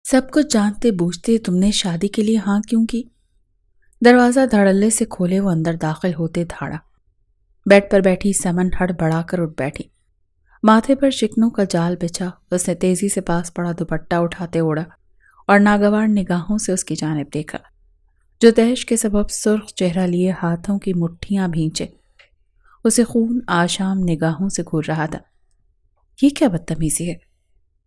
سب کچھ جانتے بوجھتے تم نے شادی کے لیے ہاں کیوں کی؟ دروازہ دھڑلے سے کھولے وہ اندر داخل ہوتے دھاڑا۔ بیڈ پر بیٹھی سمن ہڑ بڑا کر اٹھ بیٹھی۔ ماتھے پر شکنوں کا جال بچھا، اس نے تیزی سے پاس پڑا دوپٹہ اٹھاتے اوڑا اور ناگوار نگاہوں سے اس کی جانب دیکھا، جو تیش کے سبب سرخ چہرہ لیے ہاتھوں کی مٹھیاں بھینچے اسے خون آشام نگاہوں سے گھور رہا تھا۔ یہ کیا بدتمیزی ہے؟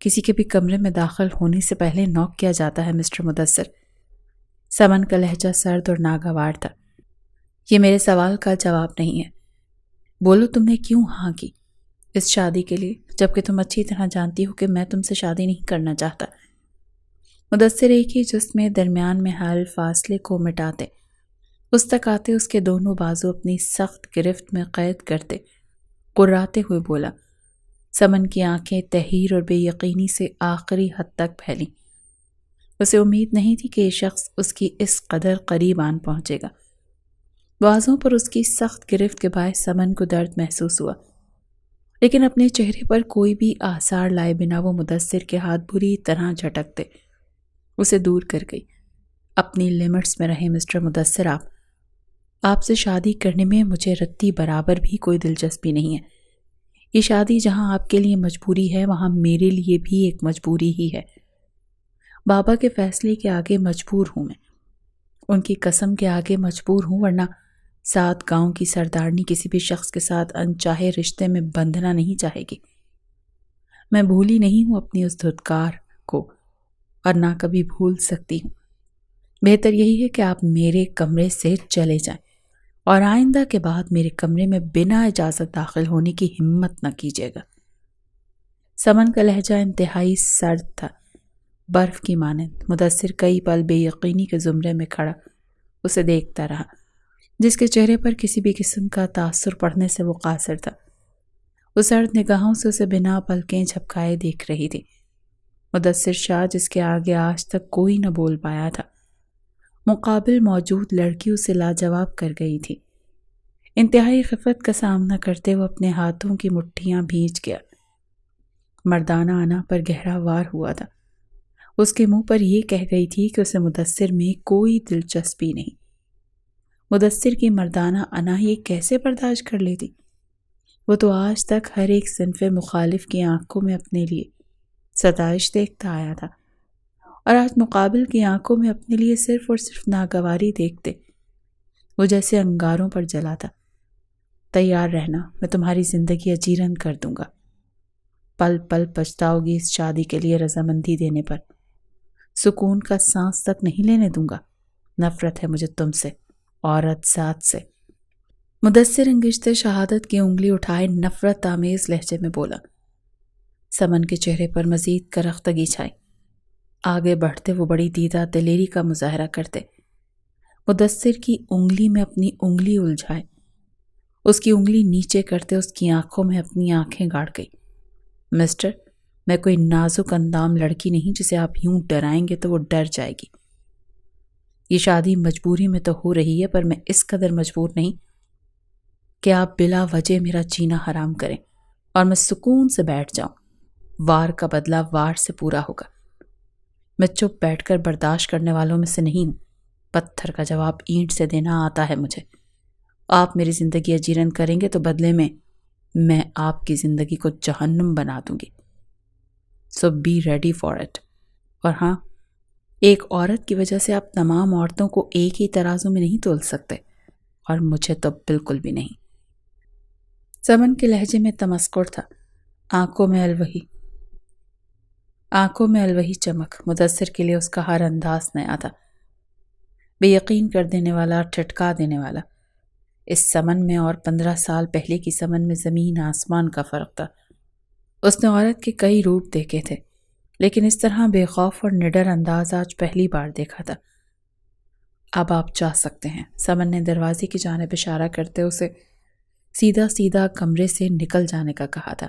کسی کے بھی کمرے میں داخل ہونے سے پہلے نوک کیا جاتا ہے مسٹر مدثر۔ سمن کا لہجہ سرد اور ناگوار تھا۔ یہ میرے سوال کا جواب نہیں ہے۔ بولو تم نے کیوں ہاں کی اس شادی کے لیے، جبکہ تم اچھی طرح جانتی ہو کہ میں تم سے شادی نہیں کرنا چاہتا۔ مدثر ایک ہی جسم میں درمیان میں حائل فاصلے کو مٹاتے اس تک آتے اس کے دونوں بازو اپنی سخت گرفت میں قید کرتے قراتے ہوئے بولا۔ سمن کی آنکھیں تحیر اور بے یقینی سے آخری حد تک پھیلیں۔ اسے امید نہیں تھی کہ یہ شخص اس کی اس قدر قریب آن پہنچے گا۔ بازوں پر اس کی سخت گرفت کے باعث سمن کو درد محسوس ہوا، لیکن اپنے چہرے پر کوئی بھی آثار لائے بنا وہ مدثر کے ہاتھ بری طرح جھٹکتے اسے دور کر گئی۔ اپنی لیمٹس میں رہے مسٹر مدثر، آپ سے شادی کرنے میں مجھے رتی برابر بھی کوئی دلچسپی نہیں ہے۔ یہ شادی جہاں آپ کے لیے مجبوری ہے وہاں میرے لیے بھی ایک مجبوری ہی ہے۔ بابا کے فیصلے کے آگے مجبور ہوں میں، ان کی قسم کے آگے مجبور ہوں، ورنہ 7 گاؤں کی سردارنی کسی بھی شخص کے ساتھ انچاہے رشتے میں بندھنا نہیں چاہے گی۔ میں بھولی نہیں ہوں اپنی اس دھتکار کو، اور نہ کبھی بھول سکتی ہوں۔ بہتر یہی ہے کہ آپ میرے کمرے سے چلے جائیں اور آئندہ کے بعد میرے کمرے میں بنا اجازت داخل ہونے کی ہمت نہ کیجیے گا۔ سمن کا لہجہ انتہائی سرد تھا، برف کی مانند۔ مدثر کئی پل بے یقینی کے زمرے میں کھڑا اسے دیکھتا رہا، جس کے چہرے پر کسی بھی قسم کا تاثر پڑنے سے وہ قاصر تھا۔ وہ سرد نگاہوں سے اسے بنا پلکیں جھپکائے دیکھ رہی تھی۔ مدثر شاہ، جس کے آگے آج تک کوئی نہ بول پایا تھا، مقابل موجود لڑکی اسے لاجواب کر گئی تھی۔ انتہائی خفت کا سامنا کرتے وہ اپنے ہاتھوں کی مٹھیاں بھینچ گیا۔ مردانہ انا پر گہرا وار ہوا تھا۔ اس کے منہ پر یہ کہہ گئی تھی کہ اسے مدثر میں کوئی دلچسپی نہیں۔ مدثر کی مردانہ انا یہ کیسے برداشت کر لیتی؟ وہ تو آج تک ہر ایک صنف مخالف کی آنکھوں میں اپنے لیے ستائش دیکھتا آیا تھا، اور آج مقابل کی آنکھوں میں اپنے لیے صرف اور صرف ناگواری دیکھتے وہ جیسے انگاروں پر جلا تھا۔ تیار رہنا، میں تمہاری زندگی اجیرن کر دوں گا۔ پل پل پچھتاؤ گی اس شادی کے لیے رضامندی دینے پر۔ سکون کا سانس تک نہیں لینے دوں گا۔ نفرت ہے مجھے تم سے، عورت ذات سے۔ مدثر انگشت شہادت کی انگلی اٹھائے نفرت آمیز لہجے میں بولا۔ سمن کے چہرے پر مزید کرختگی چھائی۔ آگے بڑھتے وہ بڑی دیدہ دلیری کا مظاہرہ کرتے مدثر کی انگلی میں اپنی انگلی الجھائے، اس کی انگلی نیچے کرتے اس کی آنکھوں میں اپنی آنکھیں گاڑ گئی۔ مسٹر، میں کوئی نازک اندام لڑکی نہیں جسے آپ یوں ڈرائیں گے تو وہ ڈر جائے گی۔ یہ شادی مجبوری میں تو ہو رہی ہے، پر میں اس قدر مجبور نہیں کہ آپ بلا وجہ میرا جینا حرام کریں اور میں سکون سے بیٹھ جاؤں۔ وار کا بدلہ وار سے پورا ہوگا۔ میں چپ بیٹھ کر برداشت کرنے والوں میں سے نہیں ہوں۔ پتھر کا جواب اینٹ سے دینا آتا ہے مجھے۔ آپ میری زندگی اجیرن کریں گے تو بدلے میں آپ کی زندگی کو جہنم بنا دوں گی۔ سو بی ریڈی فار اٹ۔ اور ہاں، ایک عورت کی وجہ سے آپ تمام عورتوں کو ایک ہی ترازو میں نہیں تول سکتے، اور مجھے تو بالکل بھی نہیں۔ سمن کے لہجے میں تمسخر تھا، آنکھوں میں الوہی چمک۔ مدثر کے لیے اس کا ہر انداز نیا تھا، بے یقین کر دینے والا، ٹھٹکا دینے والا۔ اس سمن میں اور 15 سال پہلے کی سمن میں زمین آسمان کا فرق تھا۔ اس نے عورت کے کئی روپ دیکھے تھے، لیکن اس طرح بے خوف اور نڈر انداز آج پہلی بار دیکھا تھا۔ اب آپ جا سکتے ہیں، سمن نے دروازے کی جانب اشارہ کرتے اسے سیدھا کمرے سے نکل جانے کا کہا تھا۔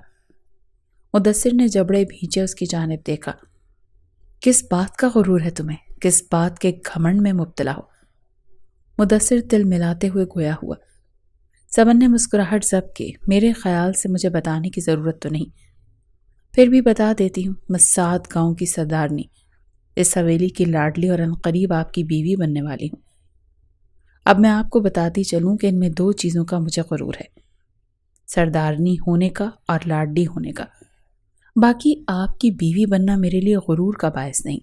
مدثر نے جبڑے بھینچے اس کی جانب دیکھا۔ کس بات کا غرور ہے تمہیں؟ کس بات کے گھمنڈ میں مبتلا ہو؟ مدثر تل ملاتے ہوئے گویا ہوا۔ سمن نے مسکراہٹ ضبط کی۔ میرے خیال سے مجھے بتانے کی ضرورت تو نہیں، پھر بھی بتا دیتی ہوں، میں 7 گاؤں کی سردارنی اس حویلی کی لاڈلی اور عنقریب آپ کی بیوی بننے والی ہوں۔ اب میں آپ کو بتاتی چلوں کہ ان میں 2 چیزوں کا مجھے غرور ہے، سردارنی ہونے کا اور لاڈلی ہونے کا۔ باقی آپ کی بیوی بننا میرے لیے غرور کا باعث نہیں۔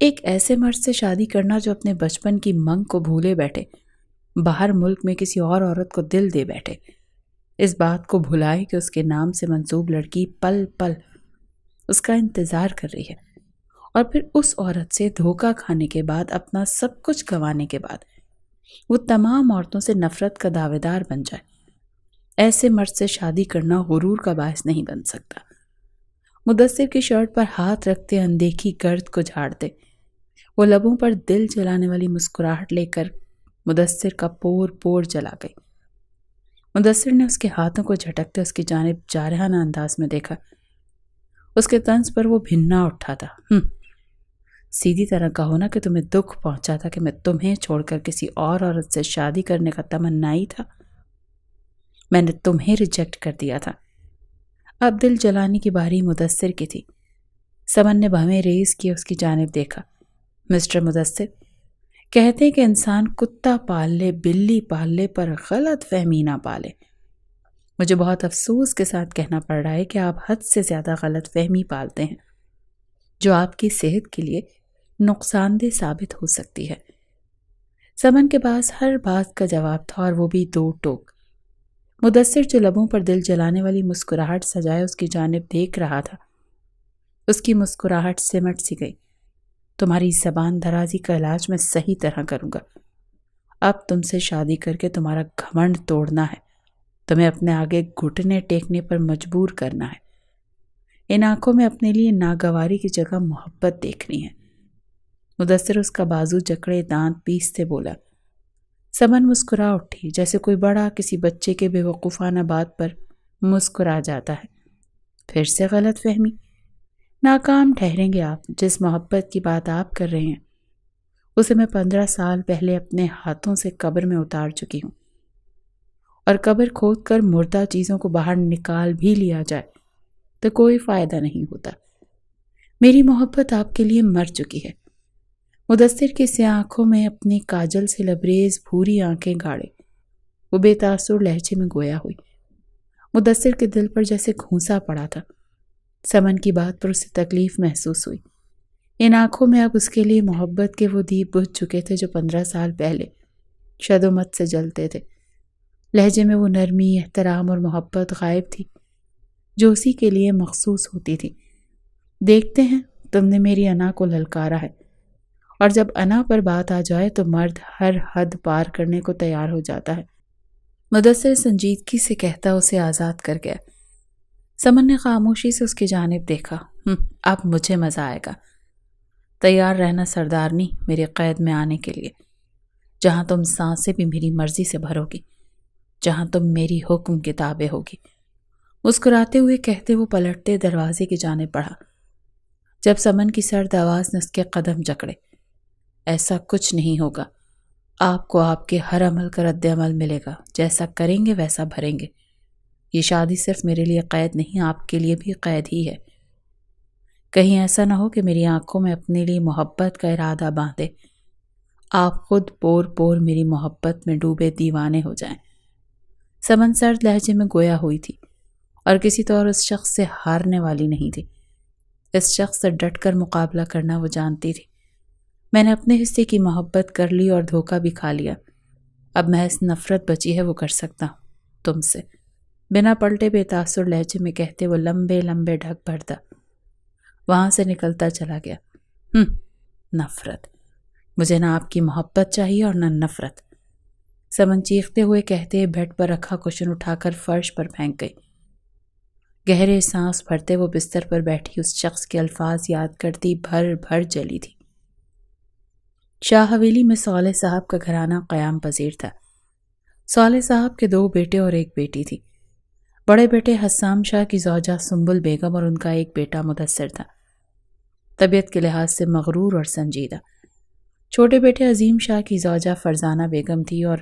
ایک ایسے مرد سے شادی کرنا جو اپنے بچپن کی منگ کو بھولے بیٹھے، باہر ملک میں کسی اور عورت کو دل دے بیٹھے، اس بات کو بھلائے کہ اس کے نام سے منسوب لڑکی پل پل اس کا انتظار کر رہی ہے، اور پھر اس عورت سے دھوکہ کھانے کے بعد، اپنا سب کچھ گنوانے کے بعد، وہ تمام عورتوں سے نفرت کا دعوے دار بن جائے۔ ایسے مرد سے شادی کرنا غرور کا باعث نہیں بن سکتا۔ مدثر کی شرٹ پر ہاتھ رکھتے اندیکھی گرد کو جھاڑتے، وہ لبوں پر دل جلانے والی مسکراہٹ لے کر مدثر کا پور پور جلا گئی۔ مدثر نے اس کے ہاتھوں کو جھٹکتے اس کی جانب جارحانہ انداز میں دیکھا۔ اس کے طنز پر وہ بھننا اٹھا تھا۔ سیدھی طرح کہو نا کہ تمہیں دکھ پہنچا تھا کہ میں تمہیں چھوڑ کر کسی اور عورت سے شادی کرنے کا تمنائی تھا۔ میں نے تمہیں ریجیکٹ کر دیا تھا۔ اب دل جلانے کی باری مدثر کی تھی۔ سمن نے بھویں ریز کی اس کی جانب دیکھا۔ مسٹر مدثر، کہتے ہیں کہ انسان کتا پال لے، بلی پال لے، پر غلط فہمی نہ پالے۔ مجھے بہت افسوس کے ساتھ کہنا پڑ رہا ہے کہ آپ حد سے زیادہ غلط فہمی پالتے ہیں، جو آپ کی صحت کے لیے نقصان دہ ثابت ہو سکتی ہے۔ سمن کے پاس ہر بات کا جواب تھا، اور وہ بھی 2 ٹوک۔ مدثر جو لبوں پر دل جلانے والی مسکراہٹ سجائے اس کی جانب دیکھ رہا تھا، اس کی مسکراہٹ سمٹ سی گئی۔ تمہاری زبان درازی کا علاج میں صحیح طرح کروں گا۔ اب تم سے شادی کر کے تمہارا گھمنڈ توڑنا ہے، تمہیں اپنے آگے گھٹنے ٹیکنے پر مجبور کرنا ہے۔ ان آنکھوں میں اپنے لیے ناگواری کی جگہ محبت دیکھنی ہے۔ مدثر اس کا بازو جکڑے دانت پیستے بولا۔ سمن مسکرا اٹھی، جیسے کوئی بڑا کسی بچے کے بے وقوفانہ بات پر مسکرا جاتا ہے۔ پھر سے غلط فہمی؟ ناکام ٹھہریں گے آپ۔ جس محبت کی بات آپ کر رہے ہیں اسے میں 15 سال پہلے اپنے ہاتھوں سے قبر میں اتار چکی ہوں، اور قبر کھود کر مردہ چیزوں کو باہر نکال بھی لیا جائے تو کوئی فائدہ نہیں ہوتا۔ میری محبت آپ کے لیے مر چکی ہے۔ مدثر کی سیاہ آنکھوں میں اپنی کاجل سے لبریز بھوری آنکھیں گاڑے وہ بے تاثر لہجے میں گویا ہوئی۔ مدثر کے دل پر جیسے گھونسا پڑا تھا۔ سمن کی بات پر اسے تکلیف محسوس ہوئی۔ ان آنکھوں میں اب اس کے لیے محبت کے وہ دیپ بجھ چکے تھے جو 15 سال پہلے شد و مت سے جلتے تھے۔ لہجے میں وہ نرمی، احترام اور محبت غائب تھی جو اسی کے لیے مخصوص ہوتی تھی۔ دیکھتے ہیں، تم نے میری انا کو للکارا ہے، اور جب انا پر بات آ جائے تو مرد ہر حد پار کرنے کو تیار ہو جاتا ہے۔ مدثر سنجیدگی سے کہتا اسے آزاد کر گیا۔ سمن نے خاموشی سے اس کی جانب دیکھا۔ اب مجھے مزہ آئے گا۔ تیار رہنا سردارنی میرے قید میں آنے کے لیے، جہاں تم سانسیں بھی میری مرضی سے بھرو گی، جہاں تم میری حکم کی تابع ہوگی۔ مسکراتے ہوئے کہتے وہ پلٹتے دروازے کی جانب بڑھا، جب سمن کی سرد آواز نے اس کے قدم جکڑے۔ ایسا کچھ نہیں ہوگا، آپ کو آپ کے ہر عمل کا رد عمل ملے گا، جیسا کریں گے ویسا بھریں گے۔ یہ شادی صرف میرے لیے قید نہیں، آپ کے لیے بھی قید ہی ہے۔ کہیں ایسا نہ ہو کہ میری آنکھوں میں اپنے لیے محبت کا ارادہ باندھے، آپ خود پور پور میری محبت میں ڈوبے دیوانے ہو جائیں۔ سمن سرد لہجے میں گویا ہوئی تھی، اور کسی طور اس شخص سے ہارنے والی نہیں تھی۔ اس شخص سے ڈٹ کر مقابلہ کرنا وہ جانتی تھی۔ میں نے اپنے حصے کی محبت کر لی اور دھوکہ بھی کھا لیا، اب محض نفرت بچی ہے وہ کر سکتا ہوں تم سے۔ بنا پلٹے بے تاثر لہجے میں کہتے وہ لمبے لمبے ڈھک بھرتا وہاں سے نکلتا چلا گیا۔ نفرت؟ مجھے نہ آپ کی محبت چاہیے اور نہ نفرت۔ سمن چیختے ہوئے کہتے بیڈ پر رکھا کشن اٹھا کر فرش پر پھینک گئی۔ گہرے سانس بھرتے وہ بستر پر بیٹھی اس شخص کے الفاظ یاد کرتی بھر بھر جلی تھی۔ شاہ حویلی میں صالح صاحب کا گھرانہ قیام پذیر تھا۔ صالح صاحب کے 2 بیٹے اور 1 بیٹی تھی۔ بڑے بیٹے حسام شاہ کی زوجہ سنبل بیگم اور ان کا 1 بیٹا مدثر تھا، طبیعت کے لحاظ سے مغرور اور سنجیدہ۔ چھوٹے بیٹے عظیم شاہ کی زوجہ فرزانہ بیگم تھی، اور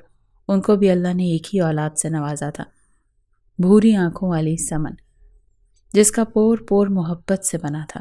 ان کو بھی اللہ نے ایک ہی اولاد سے نوازا تھا، بھوری آنکھوں والی سمن، جس کا پور پور محبت سے بنا تھا۔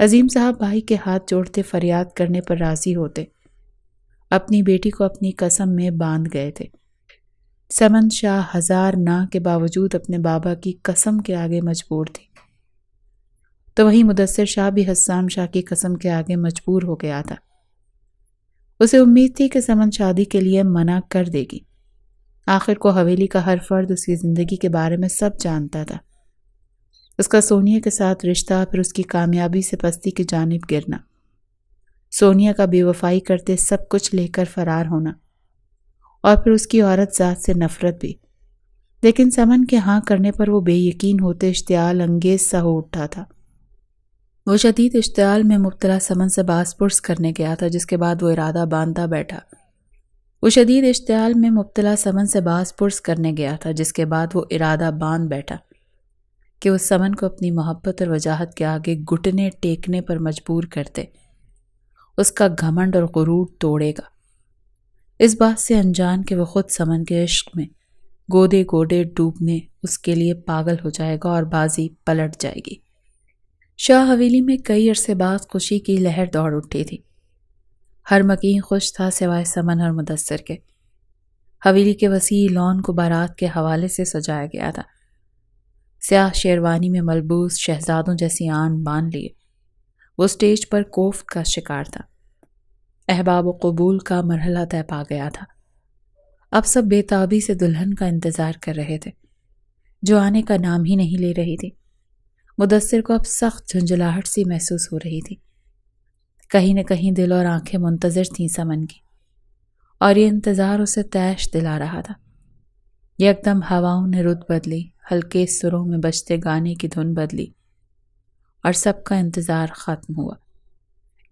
عظیم صاحب بھائی کے ہاتھ جوڑتے فریاد کرنے پر راضی ہوتے، اپنی بیٹی کو اپنی قسم میں باندھ گئے تھے۔ سمن شاہ ہزار نہ کے باوجود اپنے بابا کی قسم کے آگے مجبور تھی، تو وہیں مدثر شاہ بھی حسام شاہ کی قسم کے آگے مجبور ہو گیا تھا۔ اسے امید تھی کہ سمن شادی کے لیے منع کر دے گی۔ آخر کو حویلی کا ہر فرد اس کی زندگی کے بارے میں سب جانتا تھا، اس کا سونیا کے ساتھ رشتہ، پھر اس کی کامیابی سے پستی کی جانب گرنا، سونیا کا بے وفائی کرتے سب کچھ لے کر فرار ہونا، اور پھر اس کی عورت ذات سے نفرت بھی۔ لیکن سمن کے ہاں کرنے پر وہ بے یقین ہوتے اشتعال انگیز سا ہو اٹھا تھا۔ وہ شدید اشتعال میں مبتلا سمن سے باز پرس کرنے گیا تھا، جس کے بعد وہ ارادہ باندھا بیٹھا۔ وہ شدید اشتعال میں مبتلا سمن سے باز پرس کرنے گیا تھا، جس کے بعد وہ ارادہ باندھ بیٹھا کہ اس سمن کو اپنی محبت اور وجاہت کے آگے گھٹنے ٹیکنے پر مجبور کرتے، اس کا گھمنڈ اور غرور توڑے گا، اس بات سے انجان کہ وہ خود سمن کے عشق میں گودے گودے ڈوبنے اس کے لیے پاگل ہو جائے گا اور بازی پلٹ جائے گی۔ شاہ حویلی میں کئی عرصے بعد خوشی کی لہر دوڑ اٹھی تھی۔ ہر مکین خوش تھا سوائے سمن اور مدثر کے۔ حویلی کے وسیع لان کو بارات کے حوالے سے سجایا گیا تھا۔ سیاہ شیروانی میں ملبوس شہزادوں جیسی آن بان لیے وہ اسٹیج پر کوفت کا شکار تھا۔ احباب و قبول کا مرحلہ طے پا گیا تھا۔ اب سب بے تابی سے دلہن کا انتظار کر رہے تھے، جو آنے کا نام ہی نہیں لے رہی تھی۔ مدثر کو اب سخت جھنجھلاہٹ سی محسوس ہو رہی تھی۔ کہیں نہ کہیں دل اور آنکھیں منتظر تھیں سمن کی، اور یہ انتظار اسے طیش دلا رہا تھا۔ یکدم ہواؤں نے رت بدلی، ہلکے سروں میں بجتے گانے کی دھن بدلی، اور سب کا انتظار ختم ہوا۔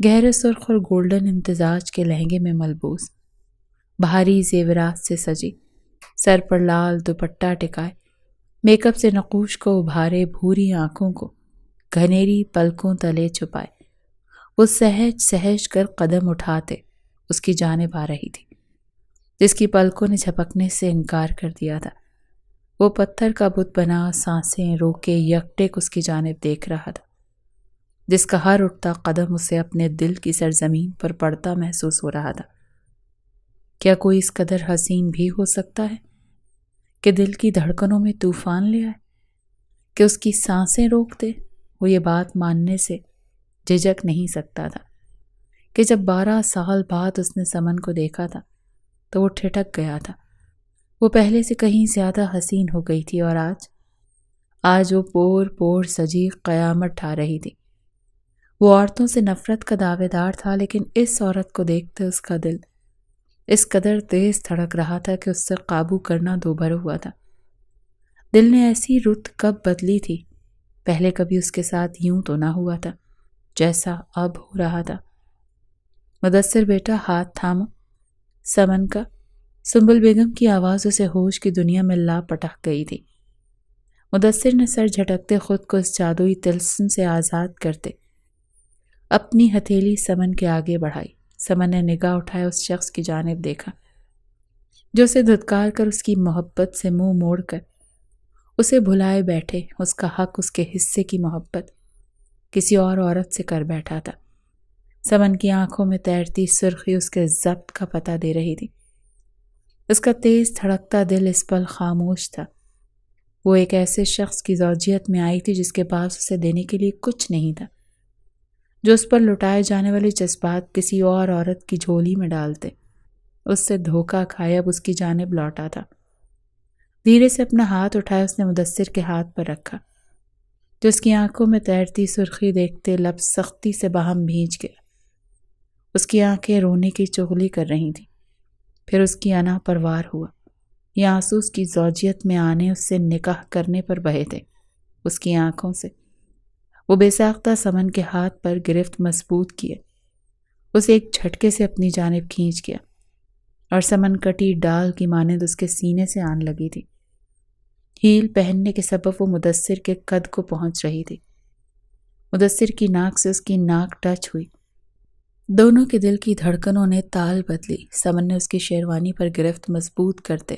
گہرے سرخ اور گولڈن امتزاج کے لہنگے میں ملبوس، بھاری زیورات سے سجی، سر پر لال دوپٹہ ٹکائے، میک اپ سے نقوش کو ابھارے بھوری آنکھوں کو گھنیری پلکوں تلے چھپائے، وہ سہج سہج کر قدم اٹھاتے اس کی جانب آ رہی تھی، جس کی پلکوں نے جھپکنے سے انکار کر دیا تھا۔ وہ پتھر کا بت بنا سانسیں روکے یکٹک اس کی جانب دیکھ رہا تھا، جس کا ہر اٹھتا قدم اسے اپنے دل کی سرزمین پر پڑتا محسوس ہو رہا تھا۔ کیا کوئی اس قدر حسین بھی ہو سکتا ہے کہ دل کی دھڑکنوں میں طوفان لے آئے، کہ اس کی سانسیں روک دے؟ وہ یہ بات ماننے سے جھجک نہیں سکتا تھا کہ جب 12 سال بعد اس نے سمن کو دیکھا تھا تو وہ ٹھٹک گیا تھا۔ وہ پہلے سے کہیں زیادہ حسین ہو گئی تھی، اور آج وہ پور پور سجی قیامت ٹھا رہی تھی۔ وہ عورتوں سے نفرت کا دعوے دار تھا، لیکن اس عورت کو دیکھتے اس کا دل اس قدر تیز دھڑک رہا تھا کہ اس سے قابو کرنا دوبھر ہوا تھا۔ دل نے ایسی رت کب بدلی تھی؟ پہلے کبھی اس کے ساتھ یوں تو نہ ہوا تھا جیسا اب ہو رہا تھا۔ مدثر بیٹا ہاتھ تھامو سمن کا۔ سنبل بیگم کی آواز اسے ہوش کی دنیا میں لا پٹک گئی تھی۔ مدثر نے سر جھٹکتے خود کو اس جادوئی طلسم سے آزاد کرتے اپنی ہتھیلی سمن کے آگے بڑھائی۔ سمن نے نگاہ اٹھائے اس شخص کی جانب دیکھا جو اسے دھتکار کر اس کی محبت سے منہ موڑ کر اسے بھلائے بیٹھے، اس کا حق، اس کے حصے کی محبت کسی اور عورت سے کر بیٹھا تھا۔ سمن کی آنکھوں میں تیرتی سرخی اس کے ضبط کا پتہ دے رہی تھی۔ اس کا تیز دھڑکتا دل اس پل خاموش تھا۔ وہ ایک ایسے شخص کی زوجیت میں آئی تھی جس کے پاس اسے دینے کے لیے کچھ نہیں تھا، جو اس پر لٹائے جانے والے جذبات کسی اور عورت کی جھولی میں ڈالتے اس سے دھوکہ کھائے اب اس کی جانب لوٹا تھا۔ دھیرے سے اپنا ہاتھ اٹھایا اس نے مدثر کے ہاتھ پر رکھا، جو اس کی آنکھوں میں تیرتی سرخی دیکھتے لب سختی سے باہم بھیج گیا۔ اس کی آنکھیں رونے کی چغلی کر رہی تھیں، پھر اس کی انا پر وار ہوا۔ یہ آنسو اس کی زوجیت میں آنے، اس سے نکاح کرنے پر بہے تھے۔ اس کی آنکھوں سے وہ بے ساختہ سمن کے ہاتھ پر گرفت مضبوط کیے، اسے ایک جھٹکے سے اپنی جانب کھینچ گیا، اور سمن کٹی ڈال کی مانند اس کے سینے سے آن لگی تھی۔ ہیل پہننے کے سبب وہ مدثر کے قد کو پہنچ رہی تھی۔ مدثر کی ناک سے اس کی ناک ٹچ ہوئی، دونوں کے دل کی دھڑکنوں نے تال بدلی۔ سمن نے اس کی شیروانی پر گرفت مضبوط کرتے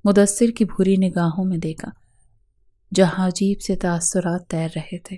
مدثر کی بھوری نگاہوں میں دیکھا، جہاں عجیب سے تاثرات تیر رہے تھے۔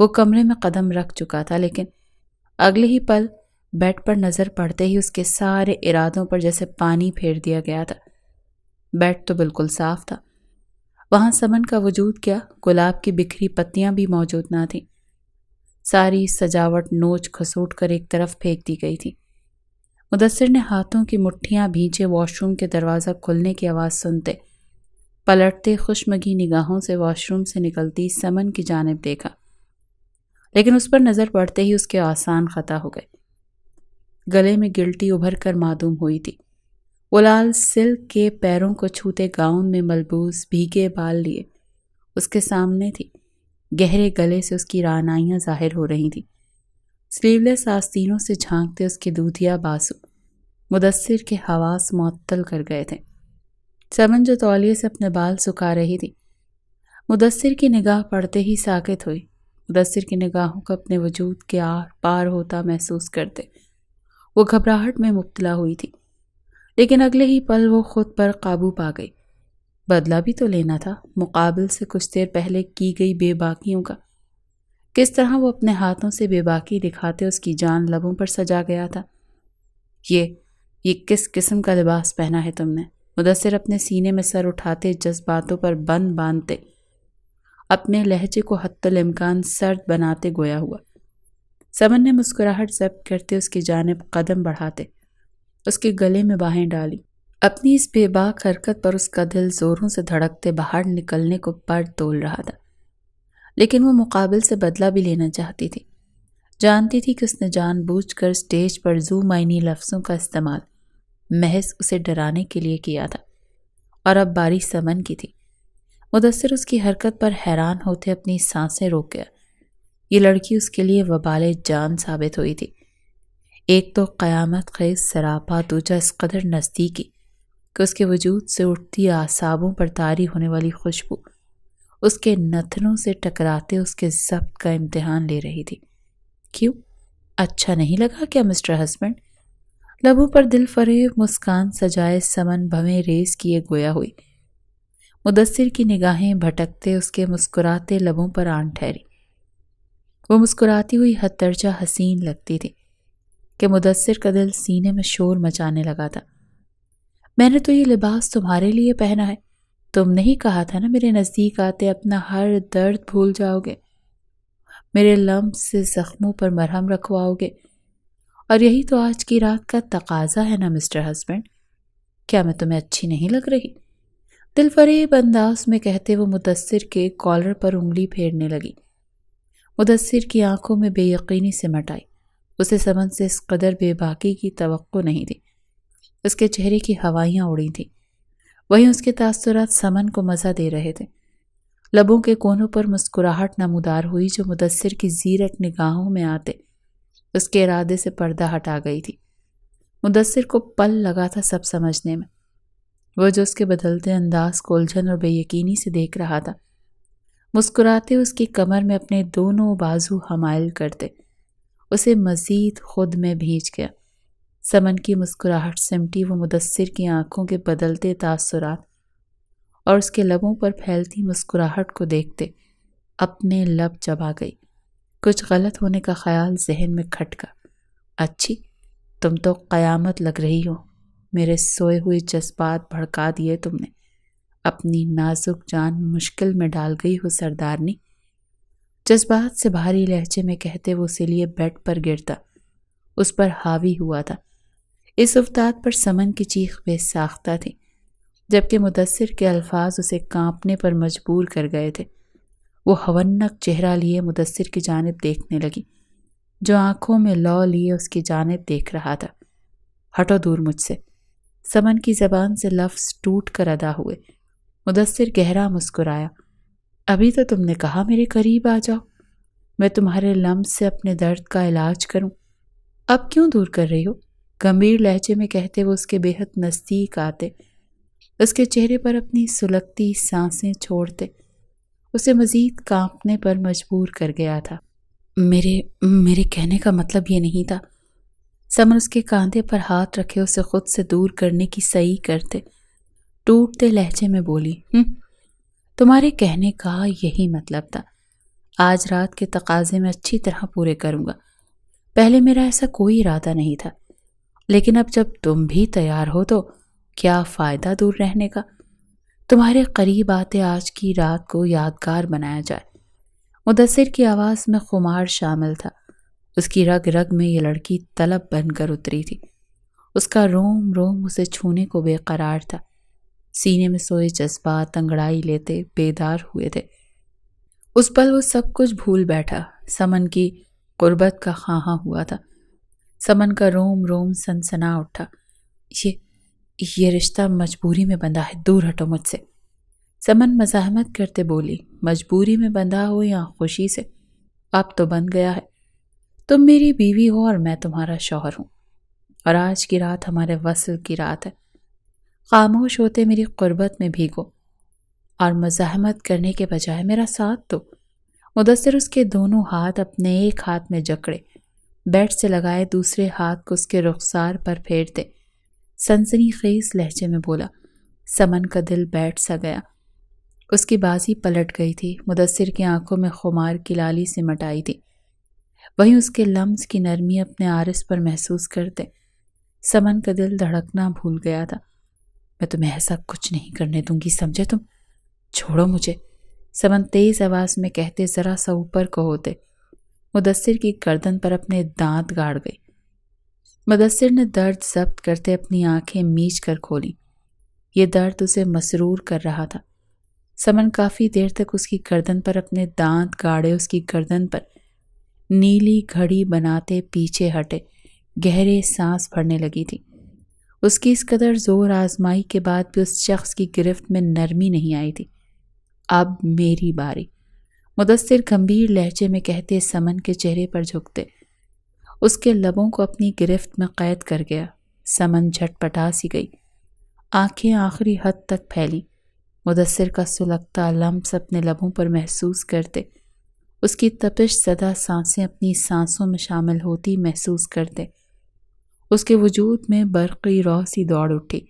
وہ کمرے میں قدم رکھ چکا تھا، لیکن اگلے ہی پل بیڈ پر نظر پڑتے ہی اس کے سارے ارادوں پر جیسے پانی پھیر دیا گیا تھا۔ بیڈ تو بالکل صاف تھا، وہاں سمن کا وجود کیا، گلاب کی بکھری پتیاں بھی موجود نہ تھیں۔ ساری سجاوٹ نوچ کھسوٹ کر ایک طرف پھینک دی گئی تھی۔ مدثر نے ہاتھوں کی مٹھیاں بھینچے واش روم کے دروازہ کھلنے کی آواز سنتے پلٹتے خوشمگی نگاہوں سے واش روم سے نکلتی سمن کی جانب دیکھا، لیکن اس پر نظر پڑتے ہی اس کے آسان خطا ہو گئے۔ گلے میں گلٹی ابھر کر معدوم ہوئی تھی۔ وہ لال سلک کے پیروں کو چھوتے گاؤن میں ملبوس بھیگے بال لیے اس کے سامنے تھی۔ گہرے گلے سے اس کی رعنائیاں ظاہر ہو رہی تھیں۔ سلیو لیس آستینوں سے جھانکتے اس کے دودھیا بازو مدثر کے حواس معطل کر گئے تھے۔ سمن جو تولیے سے اپنے بال سکھا رہی تھی، مدثر کی نگاہ پڑتے ہی ساکت ہوئی۔ مدثر کی نگاہوں کو اپنے وجود کے آر پار ہوتا محسوس کرتے وہ گھبراہٹ میں مبتلا ہوئی تھی، لیکن اگلے ہی پل وہ خود پر قابو پا گئی۔ بدلہ بھی تو لینا تھا مقابل سے کچھ دیر پہلے کی گئی بے باکیوں کا۔ کس طرح وہ اپنے ہاتھوں سے بے باکی دکھاتے اس کی جان لبوں پر سجا گیا تھا۔ یہ کس قسم کا لباس پہنا ہے تم نے؟ مدثر اپنے سینے میں سر اٹھاتے جذباتوں پر بند باندھتے اپنے لہجے کو حتی الامکان سرد بناتے گویا ہوا۔ سمن نے مسکراہٹ ضبط کرتے اس کی جانب قدم بڑھاتے اس کے گلے میں باہیں ڈالی۔ اپنی اس بے باک حرکت پر اس کا دل زوروں سے دھڑکتے باہر نکلنے کو پر تول رہا تھا، لیکن وہ مقابل سے بدلہ بھی لینا چاہتی تھی۔ جانتی تھی کہ اس نے جان بوجھ کر سٹیج پر ذو معنی لفظوں کا استعمال محض اسے ڈرانے کے لیے کیا تھا، اور اب باری سمن کی تھی۔ مدثر اس کی حرکت پر حیران ہوتے اپنی سانسیں روک گیا۔ یہ لڑکی اس کے لیے وبال جان ثابت ہوئی تھی۔ ایک تو قیامت خیز سراپا، دوجا اس قدر نزدیکی کہ اس کے وجود سے اٹھتی اعصابوں پر طاری ہونے والی خوشبو اس کے نتنوں سے ٹکراتے اس کے ضبط کا امتحان لے رہی تھی۔ کیوں؟ اچھا نہیں لگا کیا مسٹر ہسبینڈ؟ لبوں پر دل فریب مسکان سجائے سمن بھویں ریز کیے گویا ہوئی۔ مدثر کی نگاہیں بھٹکتے اس کے مسکراتے لبوں پر آن ٹھہری۔ وہ مسکراتی ہوئی حد درجہ حسین لگتی تھی کہ مدثر کا دل سینے میں شور مچانے لگا تھا۔ میں نے تو یہ لباس تمہارے لیے پہنا ہے، تم نے ہی کہا تھا نا میرے نزدیک آتے اپنا ہر درد بھول جاؤ گے، میرے لمس سے زخموں پر مرہم رکھواؤ گے، اور یہی تو آج کی رات کا تقاضا ہے نا مسٹر ہسبینڈ۔ کیا میں تمہیں اچھی نہیں لگ رہی؟ دل فریب انداز میں کہتے وہ مدثر کے کالر پر انگلی پھیرنے لگی۔ مدثر کی آنکھوں میں بے یقینی سمٹ آئی۔ اسے سمن سے اس قدر بے باکی کی توقع نہیں تھی۔ اس کے چہرے کی ہوائیاں اڑی تھیں، وہیں اس کے تاثرات سمن کو مزہ دے رہے تھے۔ لبوں کے کونوں پر مسکراہٹ نمودار ہوئی جو مدثر کی زیرک نگاہوں میں آتے اس کے ارادے سے پردہ ہٹا گئی تھی۔ مدثر کو پل لگا تھا سب سمجھنے میں۔ وہ جو اس کے بدلتے انداز کو الجھن اور بے یقینی سے دیکھ رہا تھا، مسکراتے اس کی کمر میں اپنے دونوں بازو حمائل کرتے اسے مزید خود میں بھیج گیا۔ سمن کی مسکراہٹ سمٹی وہ مدثر کی آنکھوں کے بدلتے تاثرات اور اس کے لبوں پر پھیلتی مسکراہٹ کو دیکھتے اپنے لب چبا گئی۔ کچھ غلط ہونے کا خیال ذہن میں کھٹکا۔ اچھی، تم تو قیامت لگ رہی ہو، میرے سوئے ہوئے جذبات بھڑکا دیے تم نے، اپنی نازک جان مشکل میں ڈال گئی ہو سردارنی۔ جذبات سے بھاری لہجے میں کہتے وہ اسے لیے بیڈ پر گرتا اس پر حاوی ہوا تھا۔ اس افتاد پر سمن کی چیخ بے ساختہ تھی، جبکہ مدثر کے الفاظ اسے کانپنے پر مجبور کر گئے تھے۔ وہ ہونک چہرہ لیے مدثر کی جانب دیکھنے لگی، جو آنکھوں میں لو لیے اس کی جانب دیکھ رہا تھا۔ ہٹو دور مجھ سے۔ سمن کی زبان سے لفظ ٹوٹ کر ادا ہوئے۔ مدثر گہرا مسکرایا۔ ابھی تو تم نے کہا میرے قریب آ جاؤ، میں تمہارے لمس سے اپنے درد کا علاج کروں، اب کیوں دور کر رہی ہو؟ گمبھیر لہجے میں کہتے وہ اس کے بے حد نزدیک آتے اس کے چہرے پر اپنی سلگتی سانسیں چھوڑتے اسے مزید کانپنے پر مجبور کر گیا تھا۔ میرے کہنے کا مطلب یہ نہیں تھا۔ سمن اس کے کاندھے پر ہاتھ رکھے اسے خود سے دور کرنے کی صحیح کرتے ٹوٹتے لہجے میں بولی، تمہارے کہنے کا یہی مطلب تھا، آج رات کے تقاضے میں اچھی طرح پورے کروں گا۔ پہلے میرا ایسا کوئی ارادہ نہیں تھا، لیکن اب جب تم بھی تیار ہو تو کیا فائدہ دور رہنے کا؟ تمہارے قریب آتے آج کی رات کو یادگار بنایا جائے۔ مدثر کی آواز میں خمار شامل تھا۔ اس کی رگ رگ میں یہ لڑکی طلب بن کر اتری تھی۔ اس کا روم روم اسے چھونے کو بے قرار تھا۔ سینے میں سوئے جذبات انگڑائی لیتے بیدار ہوئے تھے۔ اس پل وہ سب کچھ بھول بیٹھا، سمن کی قربت کا خواہاں ہوا تھا۔ سمن کا روم روم سنسنا اٹھا۔ یہ رشتہ مجبوری میں بندھا ہے، دور ہٹو مجھ سے۔ سمن مزاحمت کرتے بولی، مجبوری میں بندھا ہو یا خوشی سے، اب تو بن گیا ہے۔ تم میری بیوی ہو اور میں تمہارا شوہر ہوں، اور آج کی رات ہمارے وصل کی رات ہے۔ خاموش ہوتے میری قربت میں بھیگو اور مزاحمت کرنے کے بجائے میرا ساتھ دو۔ مدثر اس کے دونوں ہاتھ اپنے ایک ہاتھ میں جکڑے، بیٹ سے لگائے دوسرے ہاتھ کو اس کے رخسار پر پھیرتے سنسنی خیز لہجے میں بولا۔ سمن کا دل بیٹھ سا گیا، اس کی بازی پلٹ گئی تھی۔ مدثر کی آنکھوں میں خمار کی لالی سمٹ آئی تھی، وہیں اس کے لمس کی نرمی اپنے عارض پر محسوس کرتے سمن کا دل دھڑکنا بھول گیا تھا۔ میں تمہیں ایسا کچھ نہیں کرنے دوں گی، سمجھے تم؟ چھوڑو مجھے، سمن تیز آواز میں کہتے ذرا سا اوپر کو ہوتے مدثر کی گردن پر اپنے دانت گاڑ گئی۔ مدثر نے درد ضبط کرتے اپنی آنکھیں میچ کر کھولی۔ یہ درد اسے مسرور کر رہا تھا۔ سمن کافی دیر تک اس کی گردن پر اپنے دانت گاڑے اس کی گردن پر نیلی گھڑی بناتے پیچھے ہٹے، گہرے سانس بھرنے لگی تھی۔ اس کی اس قدر زور آزمائی کے بعد بھی اس شخص کی گرفت میں نرمی نہیں آئی تھی۔ اب میری باری، مدثر گمبھیر لہجے میں کہتے سمن کے چہرے پر جھکتے اس کے لبوں کو اپنی گرفت میں قید کر گیا۔ سمن جھٹ پٹا سی گئی، آنکھیں آخری حد تک پھیلی۔ مدثر کا سلگتا لمس اپنے لبوں پر محسوس کرتے اس کی تپش زدہ سانسیں اپنی سانسوں میں شامل ہوتی محسوس کرتے اس کے وجود میں برقی روسی دوڑ اٹھی،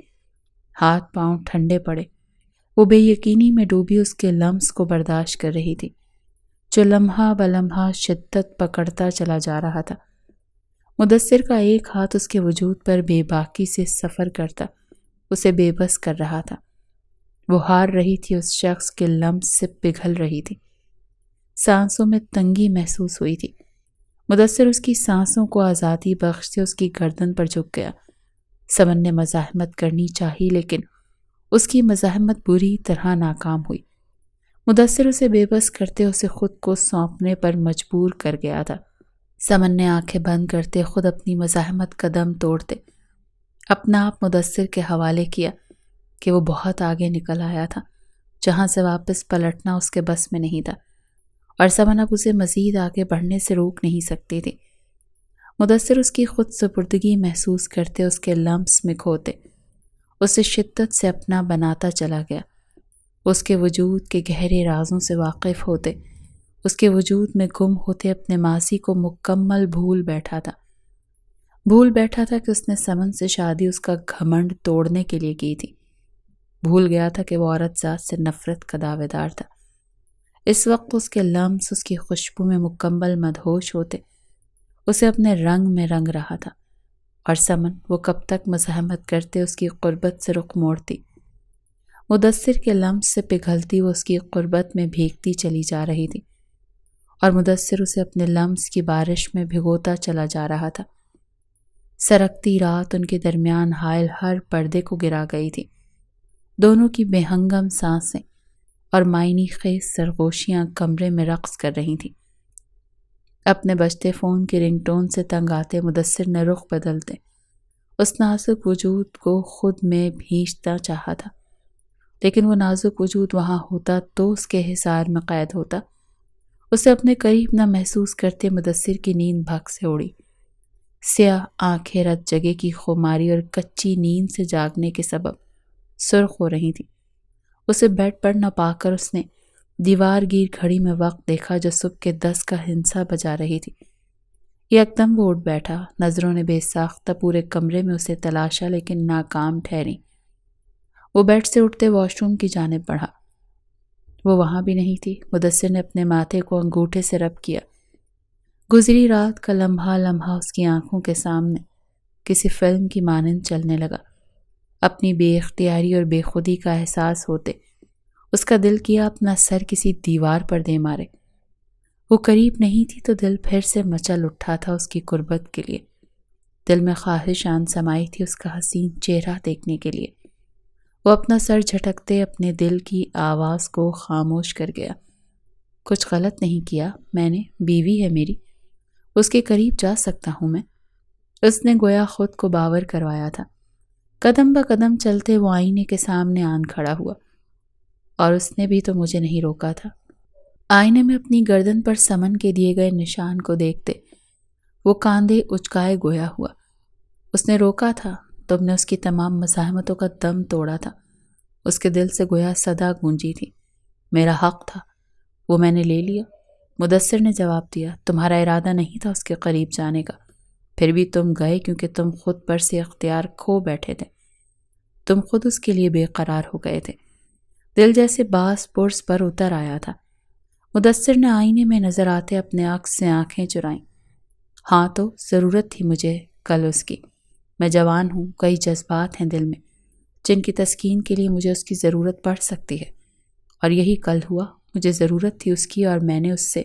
ہاتھ پاؤں ٹھنڈے پڑے۔ وہ بے یقینی میں ڈوبی اس کے لمس کو برداشت کر رہی تھی، جو لمحہ بلمحہ شدت پکڑتا چلا جا رہا تھا۔ مدثر کا ایک ہاتھ اس کے وجود پر بے باکی سے سفر کرتا اسے بے بس کر رہا تھا۔ وہ ہار رہی تھی، اس شخص کے لمس سے پگھل رہی تھی۔ سانسوں میں تنگی محسوس ہوئی تھی۔ مدثر اس کی سانسوں کو آزادی بخشتے اس کی گردن پر جھک گیا۔ سمن نے مزاحمت کرنی چاہی، لیکن اس کی مزاحمت بری طرح ناکام ہوئی۔ مدثر اسے بے بس کرتے اسے خود کو سونپنے پر مجبور کر گیا تھا۔ سمن نے آنکھیں بند کرتے خود اپنی مزاحمت کا دم توڑتے اپنا آپ مدثر کے حوالے کیا کہ وہ بہت آگے نکل آیا تھا، جہاں سے واپس پلٹنا اس کے بس میں نہیں تھا، اور سمن اب اسے مزید آگے بڑھنے سے روک نہیں سکتی تھی۔ مدثر اس کی خود سپردگی محسوس کرتے اس کے لمس میں کھوتے اسے شدت سے اپنا بناتا چلا گیا۔ اس کے وجود کے گہرے رازوں سے واقف ہوتے اس کے وجود میں گم ہوتے اپنے ماضی کو مکمل بھول بیٹھا تھا کہ اس نے سمن سے شادی اس کا گھمنڈ توڑنے کے لیے کی تھی۔ بھول گیا تھا کہ وہ عورت ذات سے نفرت کا دعوے دار تھا۔ اس وقت اس کے لمس اس کی خوشبو میں مکمل مدہوش ہوتے اسے اپنے رنگ میں رنگ رہا تھا، اور سمن وہ کب تک مزاحمت کرتے اس کی قربت سے رخ موڑتی۔ مدثر کے لمس سے پگھلتی وہ اس کی قربت میں بھیگتی چلی جا رہی تھی، اور مدثر اسے اپنے لمس کی بارش میں بھگوتا چلا جا رہا تھا۔ سرکتی رات ان کے درمیان حائل ہر پردے کو گرا گئی تھی۔ دونوں کی بے ہنگم سانسیں اور معنی خیز سرگوشیاں کمرے میں رقص کر رہی تھیں۔ اپنے بجتے فون کی رنگ ٹون سے تنگ آتے مدثر نے رخ بدلتے اس نازک وجود کو خود میں بھینچتا چاہا تھا، لیکن وہ نازک وجود وہاں ہوتا تو اس کے حصار میں قید ہوتا۔ اسے اپنے قریب نہ محسوس کرتے مدثر کی نیند بھگ سے اڑی۔ سیاہ آنکھیں رت جگہ کی خماری اور کچی نیند سے جاگنے کے سبب سرخ ہو رہی تھی۔ اسے بیڈ پر نہ پا کر اس نے دیوار گیر گھڑی میں وقت دیکھا جو صبح کے 10 کا ہنسا بجا رہی تھی۔ یکدم وہ اٹھ بیٹھا، نظروں نے بے ساختہ پورے کمرے میں اسے تلاشا لیکن ناکام ٹھہری۔ وہ بیڈ سے اٹھتے واش روم کی جانب بڑھا۔ وہ وہاں بھی نہیں تھی۔ مدثر نے اپنے ماتھے کو انگوٹھے سے رب کیا۔ گزری رات کا لمحہ لمحہ اس کی آنکھوں کے سامنے کسی فلم کی مانند چلنے لگا۔ اپنی بے اختیاری اور بے خودی کا احساس ہوتے اس کا دل کیا اپنا سر کسی دیوار پر دے مارے۔ وہ قریب نہیں تھی تو دل پھر سے مچل اٹھا تھا اس کی قربت کے لیے۔ دل میں خواہش آن سمائی تھی اس کا حسین چہرہ دیکھنے کے لیے۔ وہ اپنا سر جھٹکتے اپنے دل کی آواز کو خاموش کر گیا۔ کچھ غلط نہیں کیا میں نے، بیوی ہے میری، اس کے قریب جا سکتا ہوں میں۔ اس نے گویا خود کو باور کروایا تھا۔ قدم بہ قدم چلتے وہ آئینے کے سامنے آن کھڑا ہوا، اور اس نے بھی تو مجھے نہیں روکا تھا۔ آئینے میں اپنی گردن پر سمن کے دیے گئے نشان کو دیکھتے وہ کاندھے اچکائے گویا ہوا۔ اس نے روکا تھا، تم نے اس کی تمام مزاحمتوں کا دم توڑا تھا۔ اس کے دل سے گویا صدا گونجی تھی، میرا حق تھا، وہ میں نے لے لیا۔ مدثر نے جواب دیا، تمہارا ارادہ نہیں تھا اس کے قریب جانے کا، پھر بھی تم گئے کیونکہ تم خود پر سے اختیار کھو بیٹھے تھے۔ تم خود اس کے لیے بے قرار ہو گئے تھے۔ دل جیسے باز پرس پر اتر آیا تھا۔ مدثر نے آئینے میں نظر آتے اپنے عکس سے آنکھیں چرائیں۔ ہاں تو ضرورت تھی مجھے کل اس کی۔ میں جوان ہوں، کئی جذبات ہیں دل میں جن کی تسکین کے لیے مجھے اس کی ضرورت پڑ سکتی ہے، اور یہی کل ہوا۔ مجھے ضرورت تھی اس کی اور میں نے اس سے